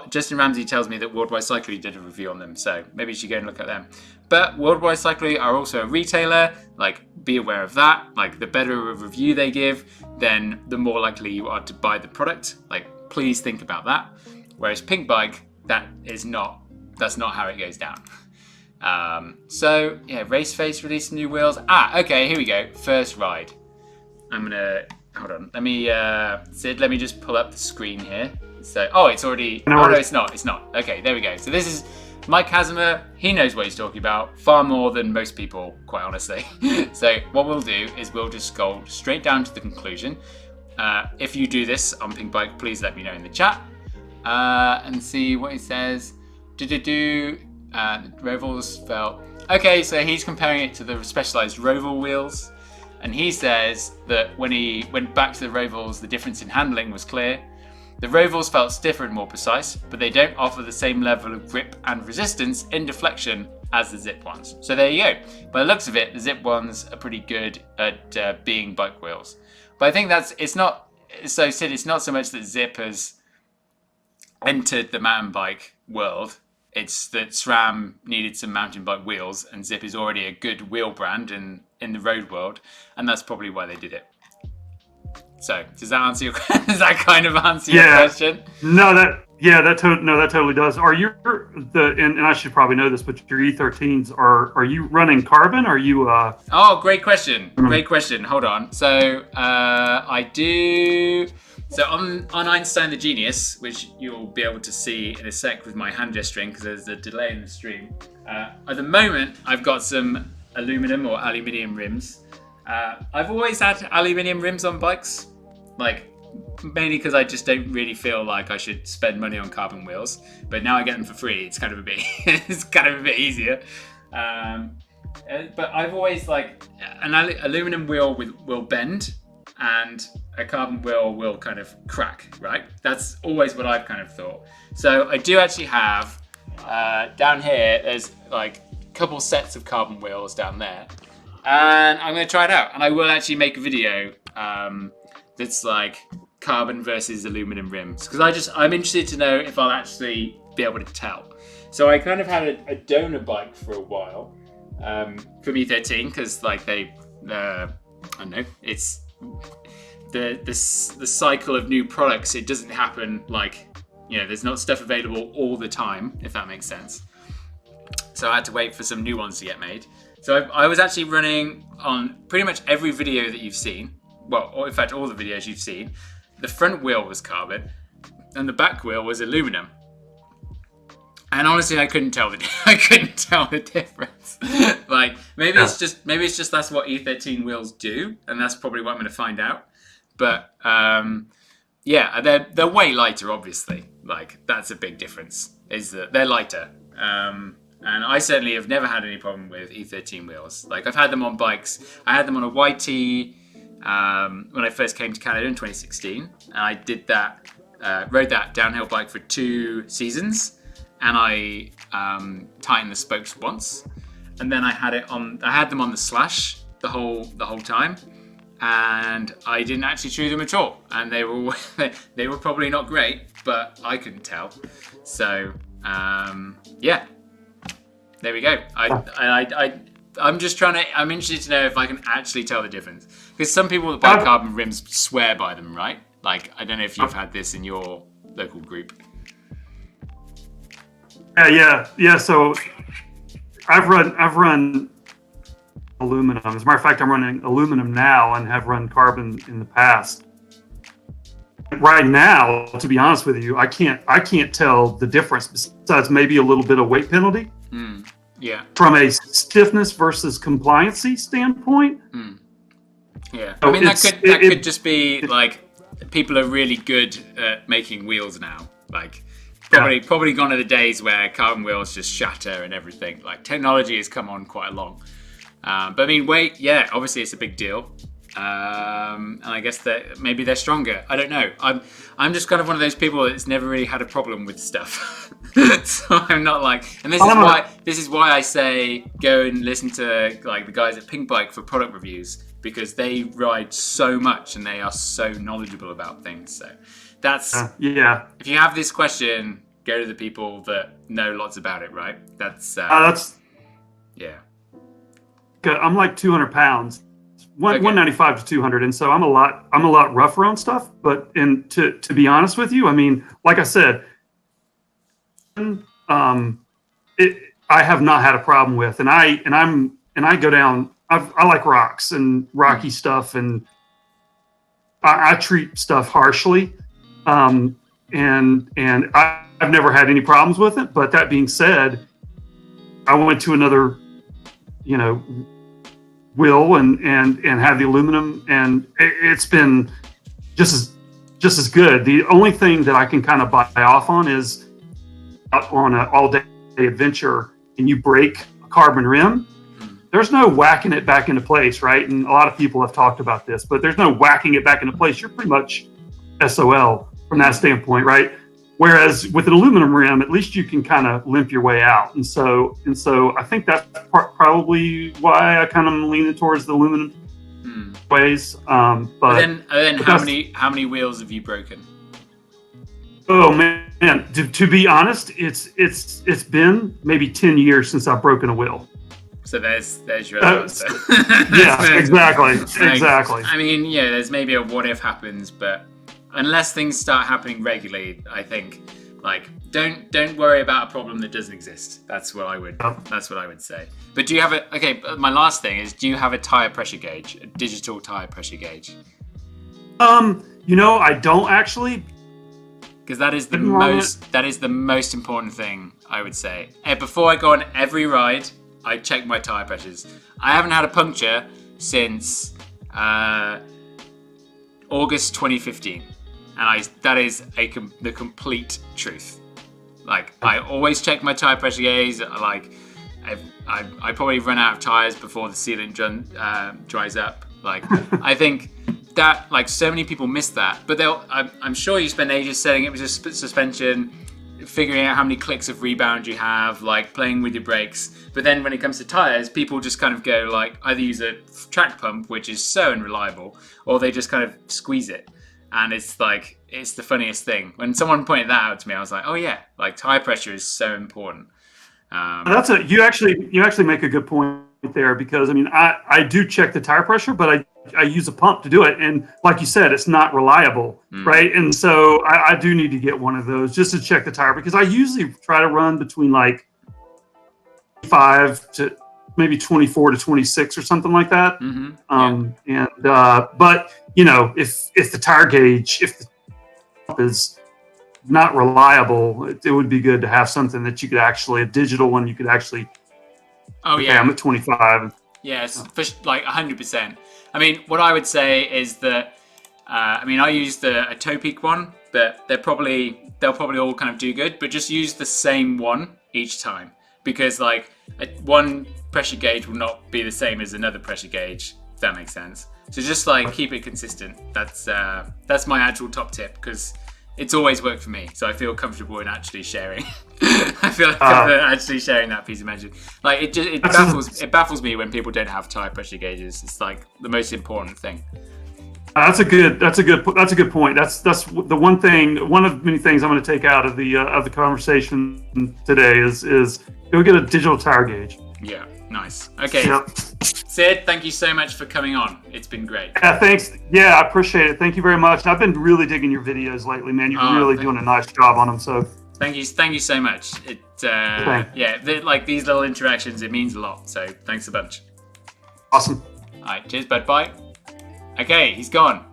Justin Ramsey tells me that Worldwide Cyclery did a review on them, so maybe you should go and look at them. But Worldwide Cyclery are also a retailer, like, be aware of that. Like, the better a review they give, then the more likely you are to buy the product. Like, please think about that. Whereas Pink Bike, that's not how it goes down. So yeah, Raceface released new wheels. Okay, here we go. First ride. I'm gonna hold on. Let me Sid, let me just pull up the screen here. So it's already no, it's not. Okay, there we go. So this is Mike Casimir. He knows what he's talking about far more than most people, quite honestly. So what we'll do is we'll just scroll straight down to the conclusion. If you do this on Pink Bike, please let me know in the chat. And see what he says. Rovals felt okay. So he's comparing it to the Specialized Roval wheels, and he says that when he went back to the Rovals, the difference in handling was clear. The road wheels felt stiffer and more precise, but they don't offer the same level of grip and resistance in deflection as the Zip ones. So there you go. By the looks of it, the Zip ones are pretty good at being bike wheels. But I think it's not so much that Zip has entered the mountain bike world. It's that SRAM needed some mountain bike wheels, and Zip is already a good wheel brand in the road world, and that's probably why they did it. So, does that answer your does that kind of answer your question? No, that totally does. Are you and I should probably know this, but your E13s are you running carbon? Or are you Oh, great question. Great question. Hold on. So, I do. So on Einstein the Genius, which you'll be able to see in a sec with my hand gesturing because there's a delay in the stream. At the moment, I've got some aluminum or aluminium rims. I've always had aluminium rims on bikes, mainly because I just don't really feel like I should spend money on carbon wheels. But now I get them for free. It's kind of a bit easier. But I've always an aluminum wheel will bend, and a carbon wheel will kind of crack, right? That's always what I've kind of thought. So I do actually have, down here, there's a couple sets of carbon wheels down there. And I'm going to try it out. And I will actually make a video that's carbon versus aluminum rims. Because I'm interested to know if I'll actually be able to tell. So I kind of had a donor bike for a while from E13 because I don't know, it's the cycle of new products. It doesn't happen there's not stuff available all the time, if that makes sense. So I had to wait for some new ones to get made. So I was actually running on pretty much every video that you've seen. Well, or in fact, all the videos you've seen. The front wheel was carbon, and the back wheel was aluminum. And honestly, I couldn't tell the difference. Maybe it's just that's what E13 wheels do, and that's probably what I'm going to find out. But they're way lighter, obviously. That's a big difference. Is that they're lighter. And I certainly have never had any problem with E13 wheels. I've had them on bikes. I had them on a YT when I first came to Canada in 2016. And I did that, rode that downhill bike for 2 seasons. And I tightened the spokes once. And then I had them on the Slash the whole time. And I didn't actually chew them at all. And they were probably not great, but I couldn't tell. So, there we go. I'm interested to know if I can actually tell the difference. Because some people that buy carbon rims swear by them, right? I don't know if you've had this in your local group. Yeah. So I've run aluminum. As a matter of fact, I'm running aluminum now and have run carbon in the past. Right now, to be honest with you, I can't tell the difference besides maybe a little bit of weight penalty. Yeah. From a stiffness versus compliancy standpoint. Yeah. So I mean, that could just be people are really good at making wheels now. Probably gone are the days where carbon wheels just shatter and everything. Technology has come on quite along. But I mean, weight, obviously it's a big deal. And I guess that maybe they're stronger. I don't know. I'm just kind of one of those people that's never really had a problem with stuff. So I'm not and this is why I say go and listen to the guys at Pink Bike for product reviews, because they ride so much and they are so knowledgeable about things. So that's if you have this question, go to the people that know lots about it, right? That's yeah. I'm 200 pounds. 195 to 200, and so I'm a lot rougher on stuff. But to be honest with you, I mean, like I said, I have not had a problem with, and I go down. I like rocks and rocky stuff, and I treat stuff harshly, and I've never had any problems with it. But that being said, I went to another, wheel and have the aluminum, and it's been just as good. The only thing that I can kind of buy off on is on an all-day adventure and you break a carbon rim, there's no whacking it back into place, right? And a lot of people have talked about this, but there's no whacking it back into place. You're pretty much SOL. from that standpoint, right? Whereas with an aluminum rim, at least you can kind of limp your way out. And so I think that's probably why I kind of leaning towards the aluminum ways. But then how many wheels have you broken? Oh man, to be honest, it's been maybe 10 years since I've broken a wheel. So there's your answer. Yeah, exactly. I mean, yeah, there's maybe a what if happens, but unless things start happening regularly, I think don't worry about a problem that doesn't exist. That's what I would say. But do you have my last thing is, do you have a tire pressure gauge, a digital tire pressure gauge? I don't actually. Because that is the most important thing, I would say. Before I go on every ride, I check my tire pressures. I haven't had a puncture since August 2015, and that is the complete truth. I always check my tire pressure gauge. I probably run out of tires before the sealant dries up. I think that so many people miss that, but I'm sure you spend ages setting it with just suspension, figuring out how many clicks of rebound you have, playing with your brakes. But then when it comes to tires, people just kind of go either use a track pump, which is so unreliable, or they just kind of squeeze it. And it's the funniest thing. When someone pointed that out to me, I was like, oh yeah, tire pressure is so important. You actually make a good point there, because I do check the tire pressure, but I use a pump to do it, and like you said, it's not reliable, right? And so I do need to get one of those just to check the tire, because I usually try to run between 5 to maybe 24 to 26 or something like that. But if the tire gauge, if the pump is not reliable, it would be good to have something that you could actually, a digital one, you could actually. Oh yeah, I'm at 25. Yes, for 100%. What I would say is that I used a toe peak one, but they'll probably all kind of do good, but just use the same one each time, because one pressure gauge will not be the same as another pressure gauge, if that makes sense. So just keep it consistent. That's my actual top tip, because it's always worked for me, so I feel comfortable in actually sharing. I feel confident actually sharing that piece of magic. It baffles me when people don't have tire pressure gauges. It's the most important thing. That's a good point. That's the one of many things I'm going to take out of the conversation today is go get a digital tire gauge. Yeah, nice. Okay. Yep. Sid, thank you so much for coming on. It's been great. Yeah, thanks. Yeah, I appreciate it. Thank you very much. I've been really digging your videos lately, man. You're really doing a nice job on them. So thank you so much. These little interactions, it means a lot. So thanks a bunch. Awesome. All right, cheers, bud. Bye. Okay, he's gone.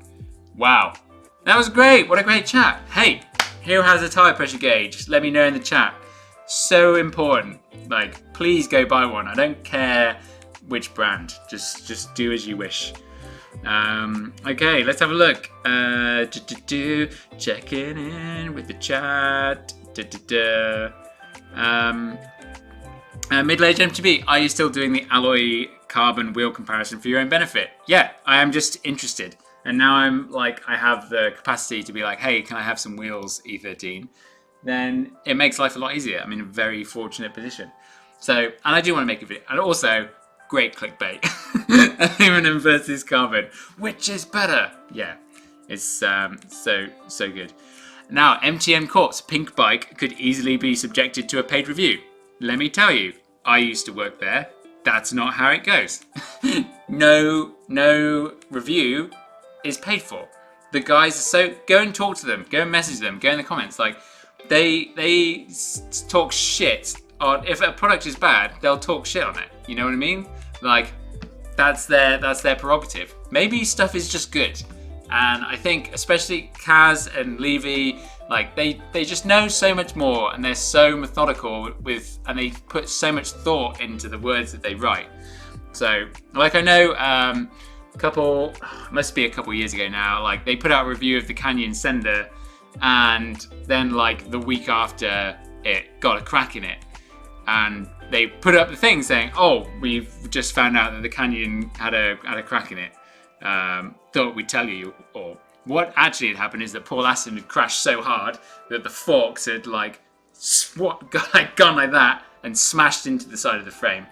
Wow, that was great. What a great chat. Hey, who has a tire pressure gauge? Let me know in the chat. So important. Please go buy one. I don't care which brand. Just do as you wish. Okay, let's have a look. Checking in with the chat. Middle-aged MTB, are you still doing the alloy carbon wheel comparison for your own benefit? Yeah, I am just interested. And now I'm I have the capacity to be hey, can I have some wheels, E13? Then it makes life a lot easier. I'm in a very fortunate position. So, and I do want to make a video. And also, great clickbait. Aluminum versus carbon. Which is better? Yeah, it's so good. Now, MTN Corp's pink bike could easily be subjected to a paid review. Let me tell you, I used to work there. That's not how it goes. No review is paid for. The guys, so go and talk to them. Go and message them. Go in the comments. They talk shit on, if a product is bad, they'll talk shit on it. You know what I mean? That's their prerogative. Maybe stuff is just good. And I think especially Kaz and Levy, they just know so much more, and they're so methodical and they put so much thought into the words that they write. So I know must be a couple years ago now, they put out a review of the Canyon Sender, and then the week after it got a crack in it, and they put up the thing saying, oh, we've just found out that the Canyon had a crack in it. Thought we'd tell you, or what actually had happened is that Paul Aston had crashed so hard that the forks had like gone like that and smashed into the side of the frame,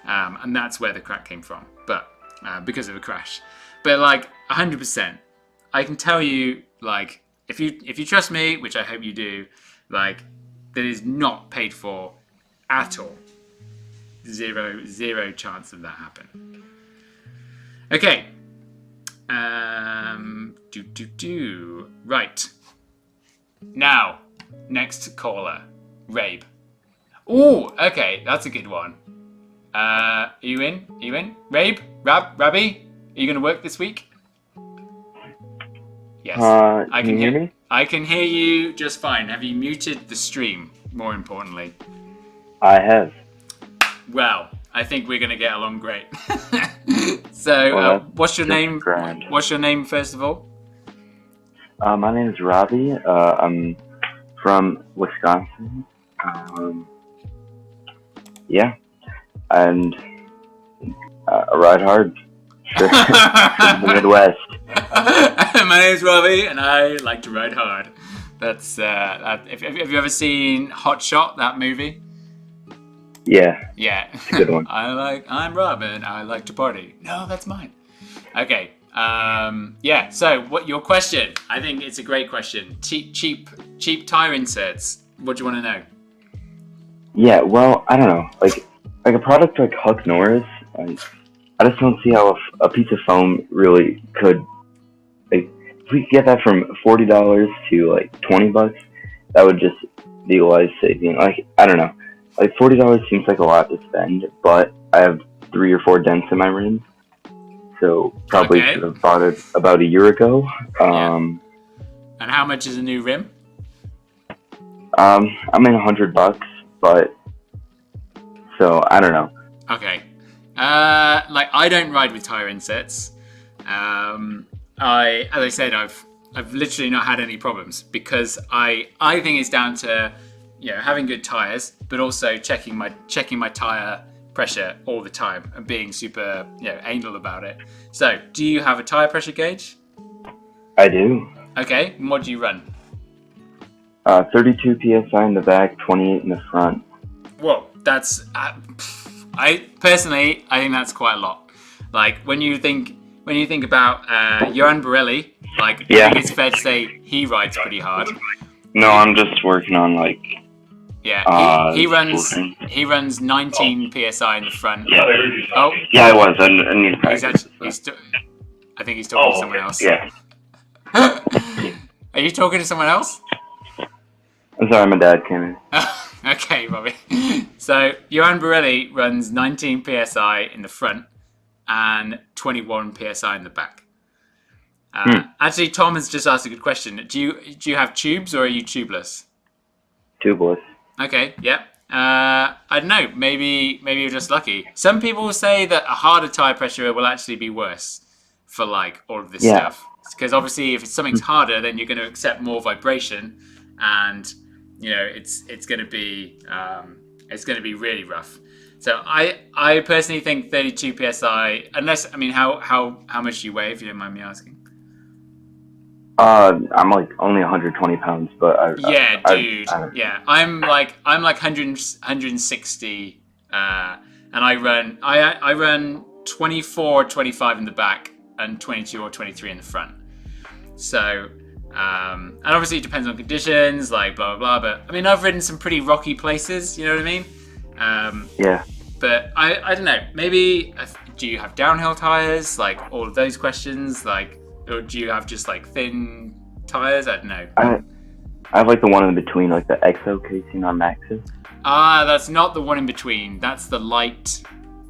and that's where the crack came from. But because of a crash, but like 100%, I can tell you, like, if you trust me, which I hope you do, like, that is not paid for at all. Zero chance of that happening. Okay. Right. Now, next caller, Rabe. Oh, okay, that's a good one. Are you in? Rabe? Rabby? Are you going to work this week? Yes. I can hear me? I can hear you just fine. Have you muted the stream, more importantly? I have. Well, I think we're going to get along great. So, what's your name? Grand. What's your name, first of all? My name is Robbie. I'm from Wisconsin. Yeah. And I ride hard. Sure. From the Midwest. My name's Robbie, and I like to ride hard. That's have you ever seen Hot Shot, that movie? Yeah. Yeah. It's a good one. I'm Robin. I like to party. No, that's mine. Okay. Yeah. So, what your question? I think it's a great question. Cheap tire inserts. What do you want to know? Yeah. Well, I don't know. Like a product like Huck Norris. I just don't see how a piece of foam really could. Like, if we could get that from $40 to like $20, that would just be life saving. Like, I don't know. Like, $40 seems like a lot to spend, but I have 3 or 4 dents in my rims, so probably should have bought it about a year ago. And how much is a new rim? I'm in $100, but so I don't know. Okay. Like, I don't ride with tire inserts. As I said, I've literally not had any problems because I think it's down to, you know, having good tires, but also checking my tire pressure all the time and being super, you know, anal about it. So, do you have a tire pressure gauge? I do. Okay, and what do you run? 32 psi in the back, 28 in the front. Whoa, that's I think that's quite a lot. Like, when you think about Johan Borelli, like, I think it's fair to say he rides pretty hard. No, I'm just working on like. Yeah, he runs 19 psi in the front. Yeah. Oh. Yeah, I was. I need to practice. I think he's talking to someone else. Yeah. Are you talking to someone else? I'm sorry, my dad came in. Okay, Bobby. So, Johan Borelli runs 19 psi in the front and 21 psi in the back. Actually, Tom has just asked a good question. Do you have tubes or are you tubeless? Tubeless. Okay, yeah. I don't know. Maybe you're just lucky. Some people say that a harder tire pressure will actually be worse for like all of this stuff. Because obviously, if something's harder, then you're going to accept more vibration, and you know it's going to be really rough. So I personally think 32 psi. Unless, I mean, how much do you weigh, if you don't mind me asking? I'm like only 120 pounds, but dude. I'm like 160, and I run 24 or 25 in the back and 22 or 23 in the front. So, and obviously it depends on conditions, like blah blah blah. But I mean, I've ridden some pretty rocky places. You know what I mean? Yeah. But I don't know. Maybe do you have downhill tires? Like all of those questions, like. Or do you have just like thin tires? I don't know. I have like the one in between, like the EXO casing on Maxxis. That's not the one in between. That's the light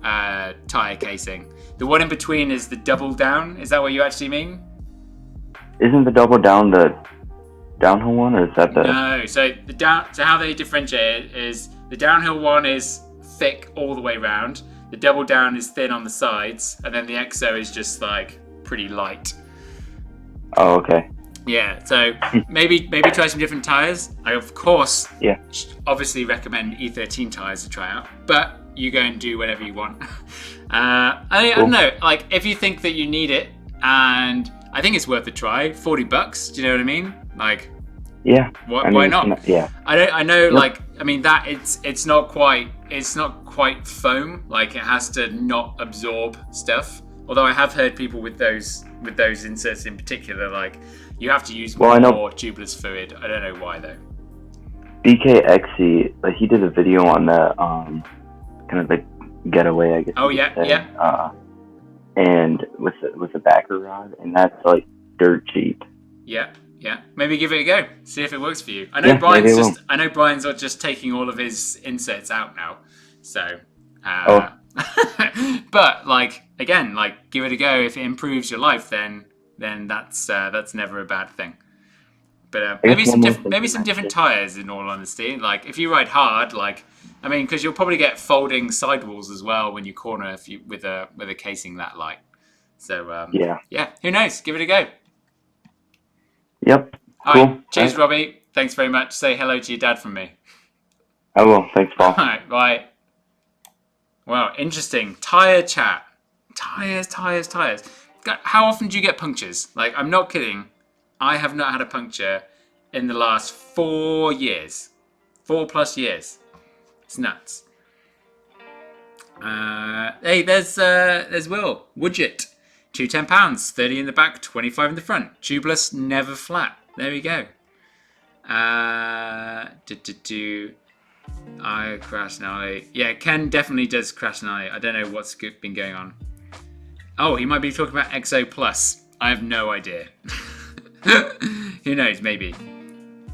tire casing. The one in between is the double down. Is that what you actually mean? Isn't the double down the downhill one, or is that the? No. So So how they differentiate it is the downhill one is thick all the way around. The double down is thin on the sides, and then the EXO is just like pretty light. Oh, okay. Yeah, so maybe try some different tires. I, of course, obviously recommend E13 tires to try out, but you go and do whatever you want. I don't know, like, if you think that you need it, and I think it's worth a try. $40. Do you know what I mean? Like, Yeah. why not? Yeah. I know. Yep. Like, I mean, that it's not quite foam. Like, it has to not absorb stuff. Although I have heard people with those inserts in particular, like, you have to use more tubeless fluid. I don't know why though. BKXC, like, he did a video on that, kind of like getaway, I guess. Oh yeah. And with the backer rod, and that's like dirt cheap. Yeah. Maybe give it a go. See if it works for you. I know Brian's just taking all of his inserts out now. So, but like again, like give it a go. If it improves your life, then that's never a bad thing. But maybe some different tires. In all honesty, like if you ride hard, like I mean, because you'll probably get folding sidewalls as well when you corner with a casing that light. So yeah. Who knows? Give it a go. Yep. All Cool. right. Cheers, Robbie. Thanks very much. Say hello to your dad from me. I will. Thanks, Paul. All right. Bye. Wow. Interesting. Tire chat. Tires. God, how often do you get punctures? Like, I'm not kidding. I have not had a puncture in the last 4 years. 4+ years. It's nuts. Hey, there's Will. Widget. Two £10, 30 in the back, 25 in the front. Tubeless, never flat. There we go. I crash and ollie. Yeah, Ken definitely does crash and ollie. I don't know what's been going on. Oh, he might be talking about XO Plus. I have no idea. Who knows? Maybe.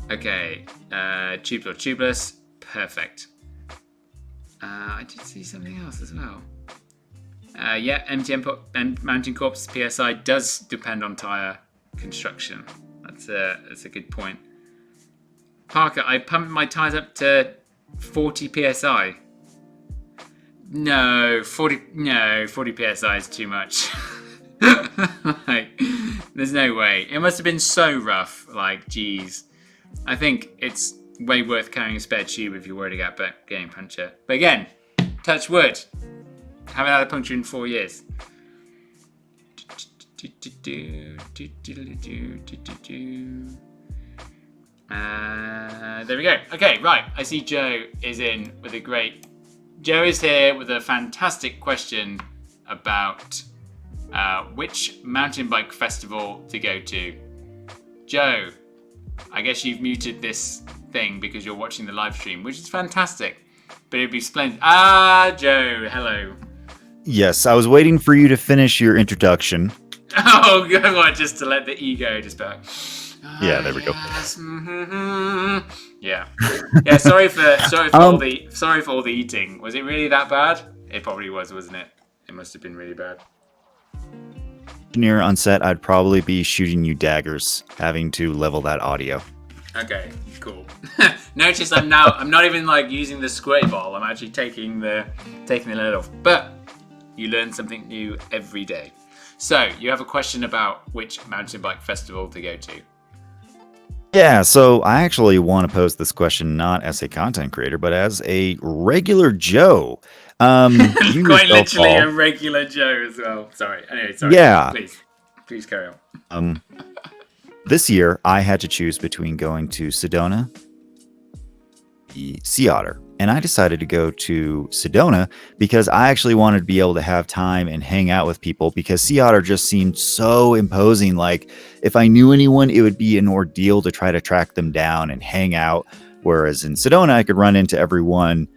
Okay. Tubeless or tubeless. Perfect. I did see something else as well. MTM and mounting corpus PSI does depend on tire construction. That's a good point. Parker, I pumped my tires up to 40 PSI. No, 40 PSI is too much. Like, there's no way. It must have been so rough. Like, geez. I think it's way worth carrying a spare tube if you're worried about getting a puncture. But again, touch wood. Haven't had a puncture in 4 years. There we go. Okay, right. I see Joe is in with a great... Joe is here with a fantastic question about which mountain bike festival to go to. Joe, I guess you've muted this thing because you're watching the live stream, which is fantastic. But it'd be splendid. Joe, hello. Yes, I was waiting for you to finish your introduction. Oh, God, just to let the ego just back. Yeah, there we go. Yes. Mm-hmm. Yeah. Sorry for all the eating. Was it really that bad? It probably was, wasn't it? It must have been really bad. Engineer on set, I'd probably be shooting you daggers, having to level that audio. Okay, cool. Notice I'm not even like using the squirty ball. I'm actually taking the lid off. But you learn something new every day. So you have a question about which mountain bike festival to go to. Yeah, so I actually want to pose this question not as a content creator, but as a regular Joe. Quite literally a regular Joe as well. Sorry. Anyway, sorry. Yeah. Please carry on. This year, I had to choose between going to Sedona, the Sea Otter, and I decided to go to Sedona because I actually wanted to be able to have time and hang out with people because Sea Otter just seemed so imposing. Like, if I knew anyone, it would be an ordeal to try to track them down and hang out. Whereas in Sedona, I could run into everyone,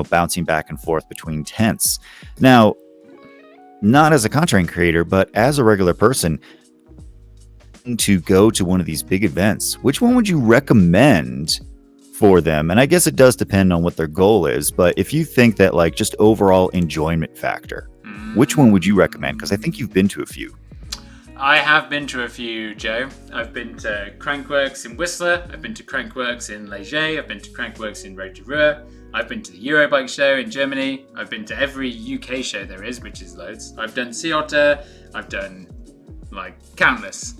bouncing back and forth between tents. Now, not as a content creator, but as a regular person, to go to one of these big events, which one would you recommend for them? And I guess it does depend on what their goal is, but if you think that like just overall enjoyment factor, which one would you recommend? Because I think you've been to a few. I have been to a few, Joe. I've been to Crankworks in Whistler. I've been to Crankworks in Leger. I've been to Crankworks in Road to Ruhr. I've been to the Eurobike show in Germany. I've been to every UK show there is, which is loads. I've done Sea Otter. I've done like countless.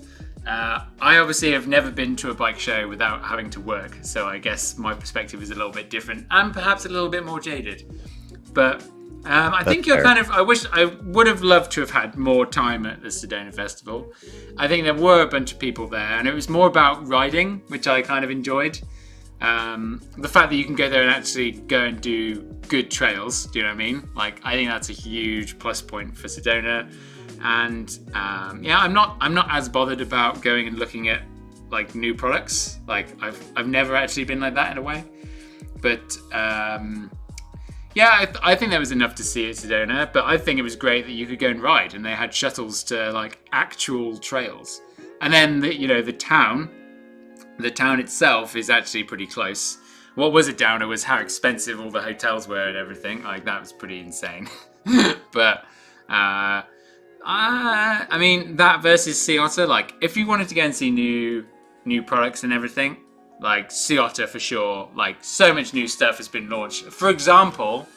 I obviously have never been to a bike show without having to work, so I guess my perspective is a little bit different and perhaps a little bit more jaded. But I think you're kind of. I would have loved to have had more time at the Sedona Festival. I think there were a bunch of people there, and it was more about riding, which I kind of enjoyed. The fact that you can go there and actually go and do good trails. Do you know what I mean? Like, I think that's a huge plus point for Sedona. And I'm not as bothered about going and looking at like new products. Like, I've never actually been like that in a way. But I think there was enough to see at Sedona. But I think it was great that you could go and ride, and they had shuttles to like actual trails. And then the town itself is actually pretty close. What was a downer was how expensive all the hotels were and everything. Like, that was pretty insane. But I mean, that versus Sea Otter, like, if you wanted to go and see new products and everything, like, Sea Otter for sure. Like, so much new stuff has been launched. For example,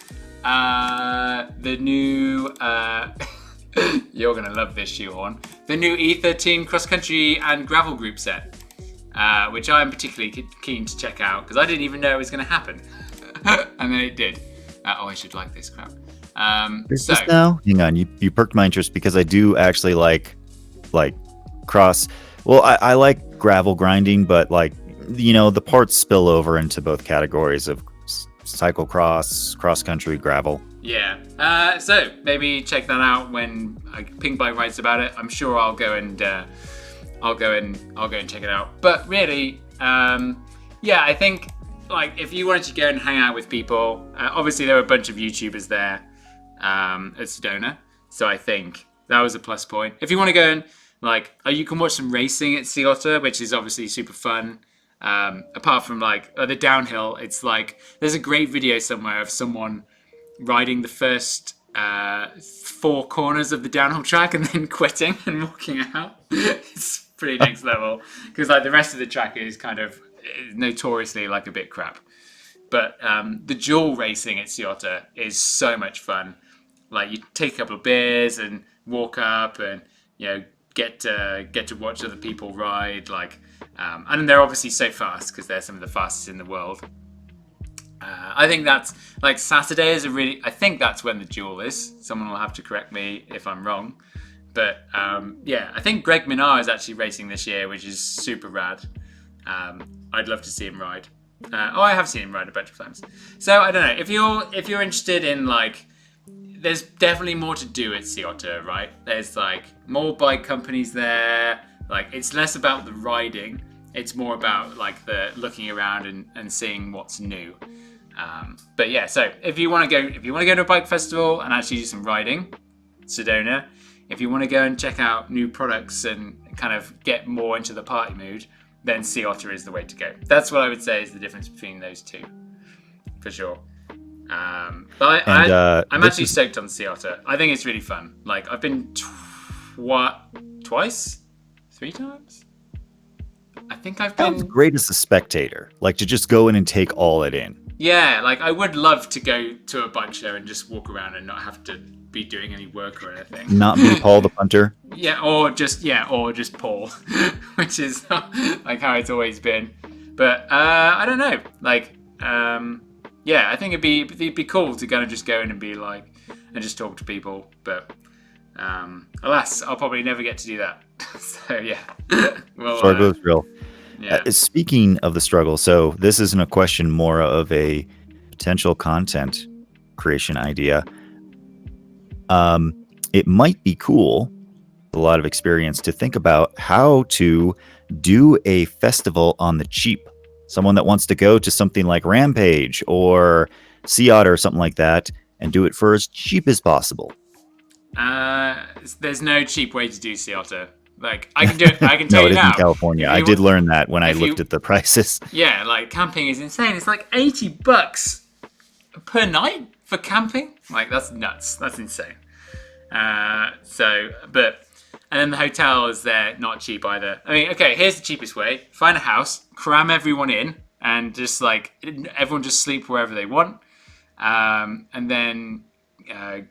the new you're gonna love this, shoehorn. The new E13 cross country and gravel group set, which I'm particularly keen to check out because I didn't even know it was going to happen, and then it did. I should like this crap. This now, hang on, you perked my interest because I do actually like cross. Well, I like gravel grinding, but like, the parts spill over into both categories of cyclocross, cross country, gravel. Yeah. So maybe check that out when Pink Bike writes about it. I'm sure I'll go and check it out. But really, I think, like, if you wanted to go and hang out with people, obviously there were a bunch of YouTubers there at Sedona, so I think that was a plus point. If you want to go and you can watch some racing at Sea Otter, which is obviously super fun. Apart from the downhill, it's like there's a great video somewhere of someone riding the first 4 corners of the downhill track and then quitting and walking out. It's pretty next level because the rest of the track is kind of notoriously a bit crap. But the dual racing at Sea Otter is so much fun. Like, you take a couple of beers and walk up and get to watch other people ride. And they're obviously so fast because they're some of the fastest in the world. I think that's Saturday is I think that's when the duel is. Someone will have to correct me if I'm wrong. But I think Greg Minar is actually racing this year, which is super rad. I'd love to see him ride. I have seen him ride a bunch of times. So I don't know, if you're interested in there's definitely more to do at Sea Otter, right? There's more bike companies there. It's less about the riding. It's more about the looking around and seeing what's new. But yeah, so if you want to go to a bike festival and actually do some riding, Sedona. If you want to go and check out new products and kind of get more into the party mood, then Sea Otter is the way to go. That's what I would say is the difference between those two, for sure. But I'm actually stoked on Sea Otter. I think it's really fun. I've been twice, 3 times. I think I've been. Sounds great as a spectator, to just go in and take all it in. Yeah, I would love to go to a bike show and just walk around and not have to be doing any work or anything. Not be Paul the punter. or just Paul, which is how it's always been. But I don't know. I think it'd be cool to kind of just go in and be and just talk to people. But alas, I'll probably never get to do that. So yeah. Well, struggle is real. Yeah. Speaking of the struggle, so this isn't a question, more of a potential content creation idea. It might be cool, a lot of experience, to think about how to do a festival on the cheap. Someone that wants to go to something like Rampage or Sea Otter or something like that and do it for as cheap as possible. There's no cheap way to do Sea Otter. I can do it. I can tell No, you it is now. in California. I did learn that when I looked at the prices. Yeah, camping is insane. It's $80 per night for camping. That's nuts. That's insane. And then the hotels, they're not cheap either. I mean, okay, here's the cheapest way. Find a house, cram everyone in, and just everyone just sleep wherever they want. And then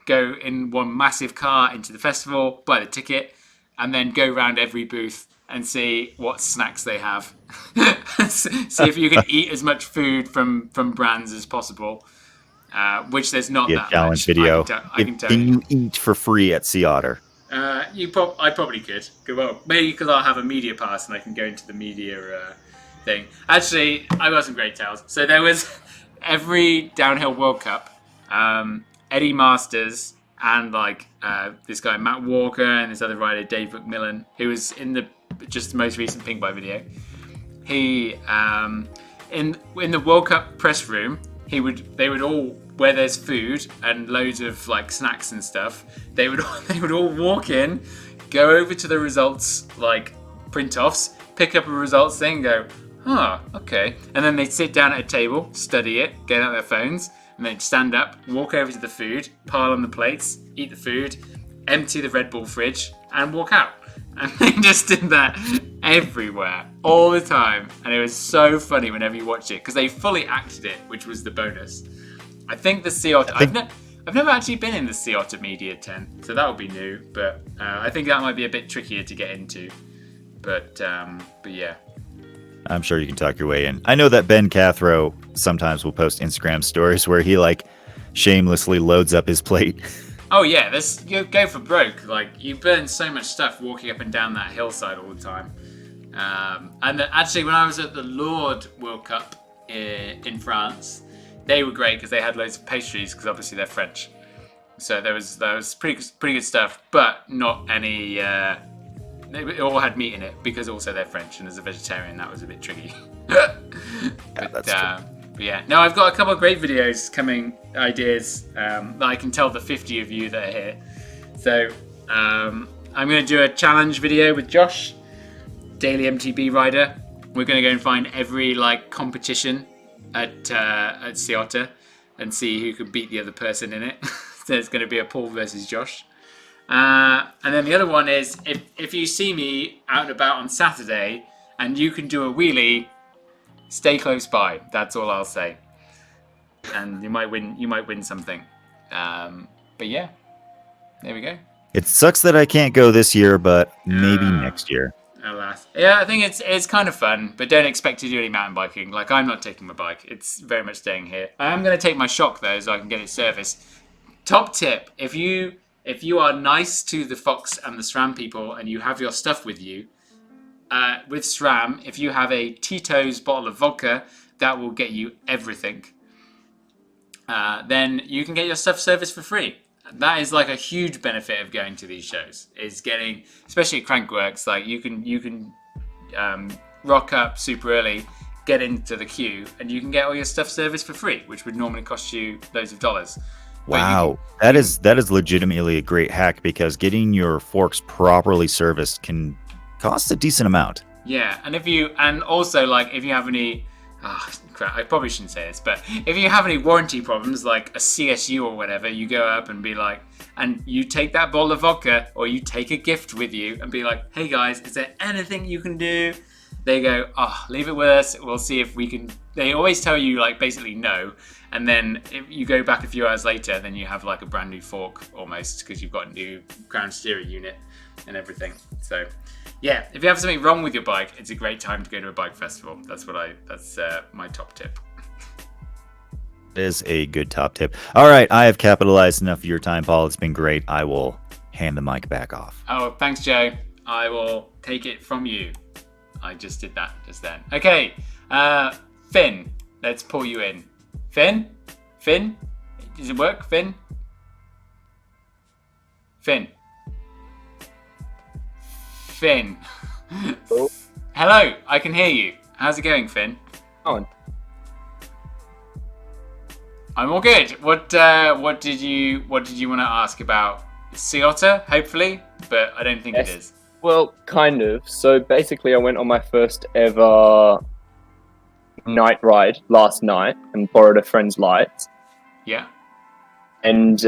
go in one massive car into the festival, buy the ticket, and then go around every booth and see what snacks they have. See if you can eat as much food from brands as possible. which there's not Be a that challenge much. video. I can tell Can you. you eat for free at Sea Otter? I probably could. Well, maybe because I'll have a media pass and I can go into the media thing. Actually, I got some great tales. So there was every downhill World Cup, Eddie Masters and like this guy Matt Walker and this other rider Dave McMillan, who was in the most recent Pink Bike video. He in the World Cup press room, they would all, where there's food and loads of like snacks and stuff, they would all walk in, go over to the results like print-offs, pick up a results thing, go, okay, and then they'd sit down at a table, study it, get out their phones, and they'd stand up, walk over to the food, pile on the plates, eat the food, empty the Red Bull fridge, and walk out. And they just did that everywhere, all the time. And it was so funny whenever you watch it, because they fully acted it, which was the bonus. I think the Sea Otter... I've never actually been in the Sea Otter Media tent, so that would be new. But I think that might be a bit trickier to get into. But yeah. I'm sure you can talk your way in. I know that Ben Cathro sometimes will post Instagram stories where he like shamelessly loads up his plate. Oh yeah, you go for broke. Like you burn so much stuff walking up and down that hillside all the time. Actually, when I was at the Lourdes World Cup in France, they were great because they had loads of pastries because obviously they're French. So there was pretty good stuff, but not any. They all had meat in it because also they're French, and as a vegetarian, that was a bit tricky. That's true. But yeah, no, I've got a couple of great videos coming, ideas that I can tell the 50 of you that are here. So I'm going to do a challenge video with Josh, Daily MTB rider. We're going to go and find every like competition at Sea Otter and see who can beat the other person in it. So it's going to be a Paul versus Josh. And then the other one is if you see me out and about on Saturday and you can do a wheelie, stay close by. That's all I'll say. And you might win something. But yeah, there we go. It sucks that I can't go this year, but maybe next year. Alas. Yeah, I think it's kind of fun, but don't expect to do any mountain biking. Like I'm not taking my bike. It's very much staying here. I am going to take my shock though, so I can get it serviced. Top tip: if you are nice to the Fox and the SRAM people, and you have your stuff with you. With SRAM, if you have a Tito's bottle of vodka, that will get you everything. Then you can get your stuff serviced for free. That is like a huge benefit of going to these shows. Is getting, especially at Crankworks, like you can rock up super early, get into the queue, and you can get all your stuff serviced for free, which would normally cost you loads of dollars. Wow, that is legitimately a great hack because getting your forks properly serviced can cost a decent amount. Yeah, and if you have any, crap, I probably shouldn't say this, but if you have any warranty problems like a CSU or whatever, you go up and be like, and you take that bottle of vodka or you take a gift with you and be like, hey guys, is there anything you can do? They go, leave it with us. We'll see if we can. They always tell you like basically no. And then if you go back a few hours later, then you have like a brand new fork almost because you've got a new ground steering unit and everything. So yeah, if you have something wrong with your bike, it's a great time to go to a bike festival. That's my top tip. That is a good top tip. All right, I have capitalized enough of your time, Paul. It's been great. I will hand the mic back off. Oh, thanks, Joe. I will take it from you. I just did that just then. Okay, Finn, let's pull you in. Finn, does it work, Finn? Oh. Hello, I can hear you. How's it going, Finn? On. I'm all good. What did you want to ask about Sea Otter? Hopefully, but I don't think Yes. it is. Well, kind of. So basically, I went on my first ever night ride last night and borrowed a friend's lights. Yeah. And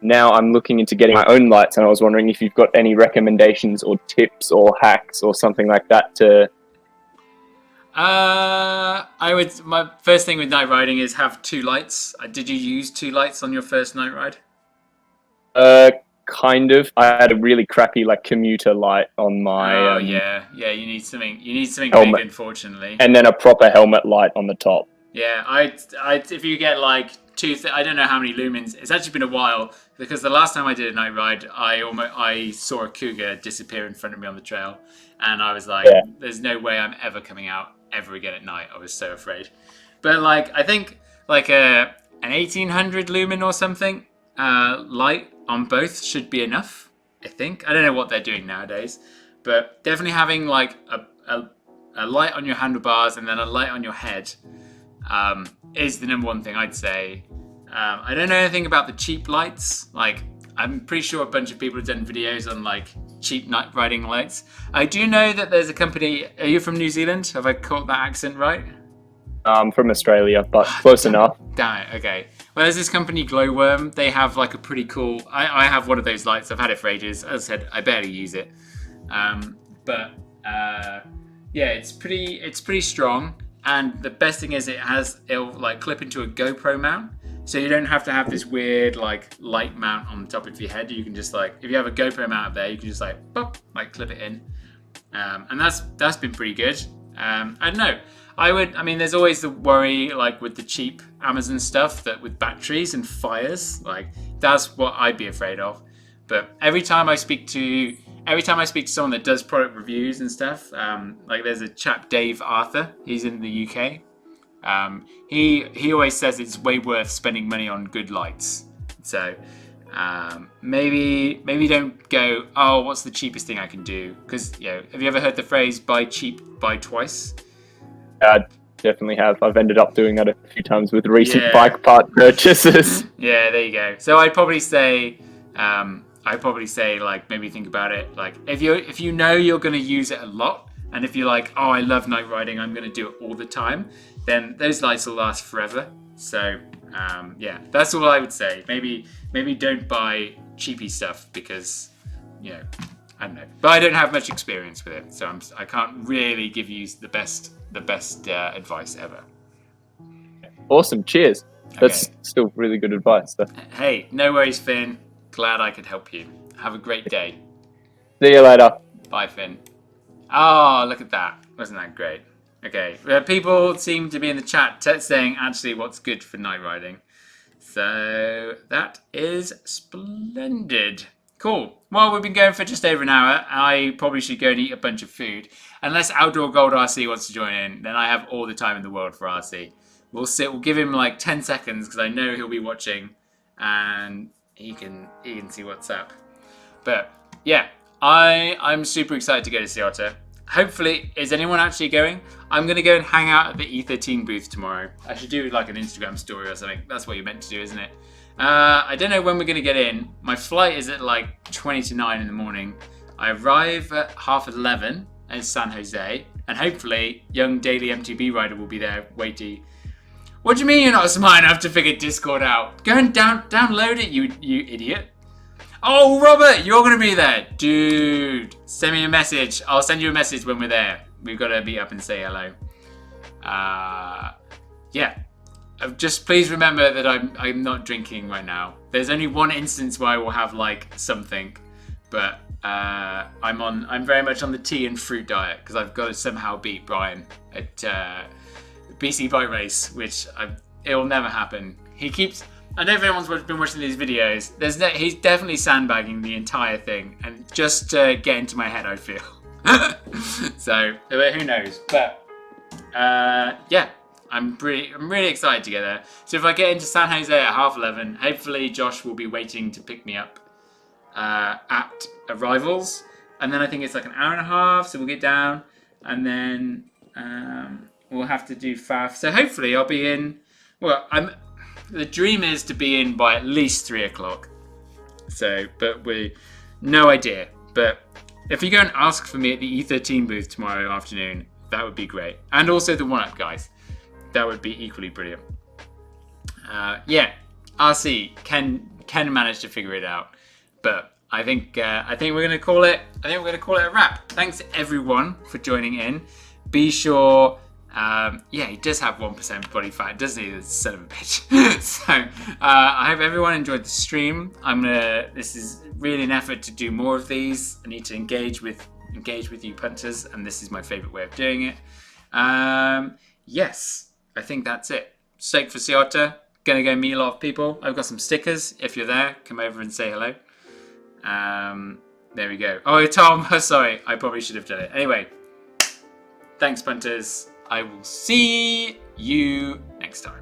now I'm looking into getting my own lights, and I was wondering if you've got any recommendations or tips or hacks or something like that to... My first thing with night riding is have two lights. Did you use two lights on your first night ride? Kind of. I had a really crappy commuter light on my yeah. You need something helmet. big, unfortunately. And then a proper helmet light on the top. Yeah, if you get I don't know how many lumens. It's actually been a while because the last time I did a night ride, I saw a cougar disappear in front of me on the trail, and I was like, Yeah. "There's no way I'm ever coming out ever again at night." I was so afraid. But like, I think like an 1800 lumen or something light on both should be enough. I think. I don't know what they're doing nowadays, but definitely having like a light on your handlebars and then a light on your head is the number one thing I'd say. I don't know anything about the cheap lights. Like, I'm pretty sure a bunch of people have done videos on like cheap night riding lights. I do know that there's a company. Are you from New Zealand? Have I caught that accent right? From Australia, but close enough. Damn it, okay. Well, there's this company, Glowworm. They have like a pretty cool... I have one of those lights. I've had it for ages. As I said, I barely use it. Yeah, it's pretty strong. And the best thing is it'll like clip into a GoPro mount. So you don't have to have this weird like light mount on the top of your head. You can just like, if you have a GoPro mount up there, you can just like, pop, like clip it in. And that's been pretty good. I don't know. I mean, there's always the worry, like with the cheap Amazon stuff, that with batteries and fires, like that's what I'd be afraid of. But every time I speak to someone that does product reviews and stuff, like there's a chap, Dave Arthur, he's in the UK. He always says it's way worth spending money on good lights. So maybe don't go, oh, what's the cheapest thing I can do? Because have you ever heard the phrase "buy cheap, buy twice"? I definitely have. I've ended up doing that a few times with recent bike part purchases. Yeah, there you go. So I'd probably say like maybe think about it. Like if you know you're going to use it a lot, and if you're like, oh, I love night riding, I'm going to do it all the time, then those lights will last forever. So yeah, that's all I would say. Maybe don't buy cheapy stuff because I don't know. But I don't have much experience with it, so I can't really give you the best advice ever. Awesome, cheers. That's still really good advice. So. Hey, no worries, Finn. Glad I could help you. Have a great day. See you later. Bye, Finn. Oh, look at that. Wasn't that great? Okay, people seem to be in the chat saying actually what's good for night riding. So that is splendid. Cool. Well, we've been going for just over an hour. I probably should go and eat a bunch of food. Unless Outdoor Gold RC wants to join in, then I have all the time in the world for RC. We'll give him like 10 seconds because I know he'll be watching and he can see what's up. But yeah, I'm super excited to go to see Otter. Hopefully, is anyone actually going? I'm going to go and hang out at the E13 booth tomorrow. I should do like an Instagram story or something. That's what you're meant to do, isn't it? I don't know when we're going to get in. My flight is at like 20 to 9 in the morning. I arrive at 11:30 in San Jose. And hopefully, young daily MTB rider will be there waiting. What do you mean you're not smart enough to figure Discord out? Go and download it, you idiot. Oh, Robert, you're going to be there. Dude, send me a message. I'll send you a message when we're there. We've got to meet up and say hello. Yeah. Just please remember that I'm not drinking right now. There's only one instance where I will have like something, but I'm very much on the tea and fruit diet because I've got to somehow beat Brian at BC Bike Race, which it'll never happen. I know if anyone's been watching these videos, he's definitely sandbagging the entire thing, and just to get into my head, I feel. So who knows? But yeah. I'm really excited to get there. So if I get into San Jose at 11:30, hopefully Josh will be waiting to pick me up at arrivals. And then I think it's like an hour and a half, so we'll get down. And then we'll have to do FAF. So hopefully I'll be in... Well, the dream is to be in by at least 3 o'clock. So, but no idea. But if you go and ask for me at the E13 booth tomorrow afternoon, that would be great. And also the OneUp guys. That would be equally brilliant. Yeah, RC can manage to figure it out, but I think we're gonna call it. I think we're gonna call it a wrap. Thanks everyone for joining in. Be sure. Yeah, he does have 1% body fat, doesn't he? The son of a bitch. So I hope everyone enjoyed the stream. This is really an effort to do more of these. I need to engage with you punters, and this is my favorite way of doing it. Yes. I think that's it. Stake for Otter. gonna go meet a lot of people. I've got some stickers. If you're there, come over and say hello. There we go. Oh, Tom, sorry. I probably should have done it. Anyway, thanks, punters. I will see you next time.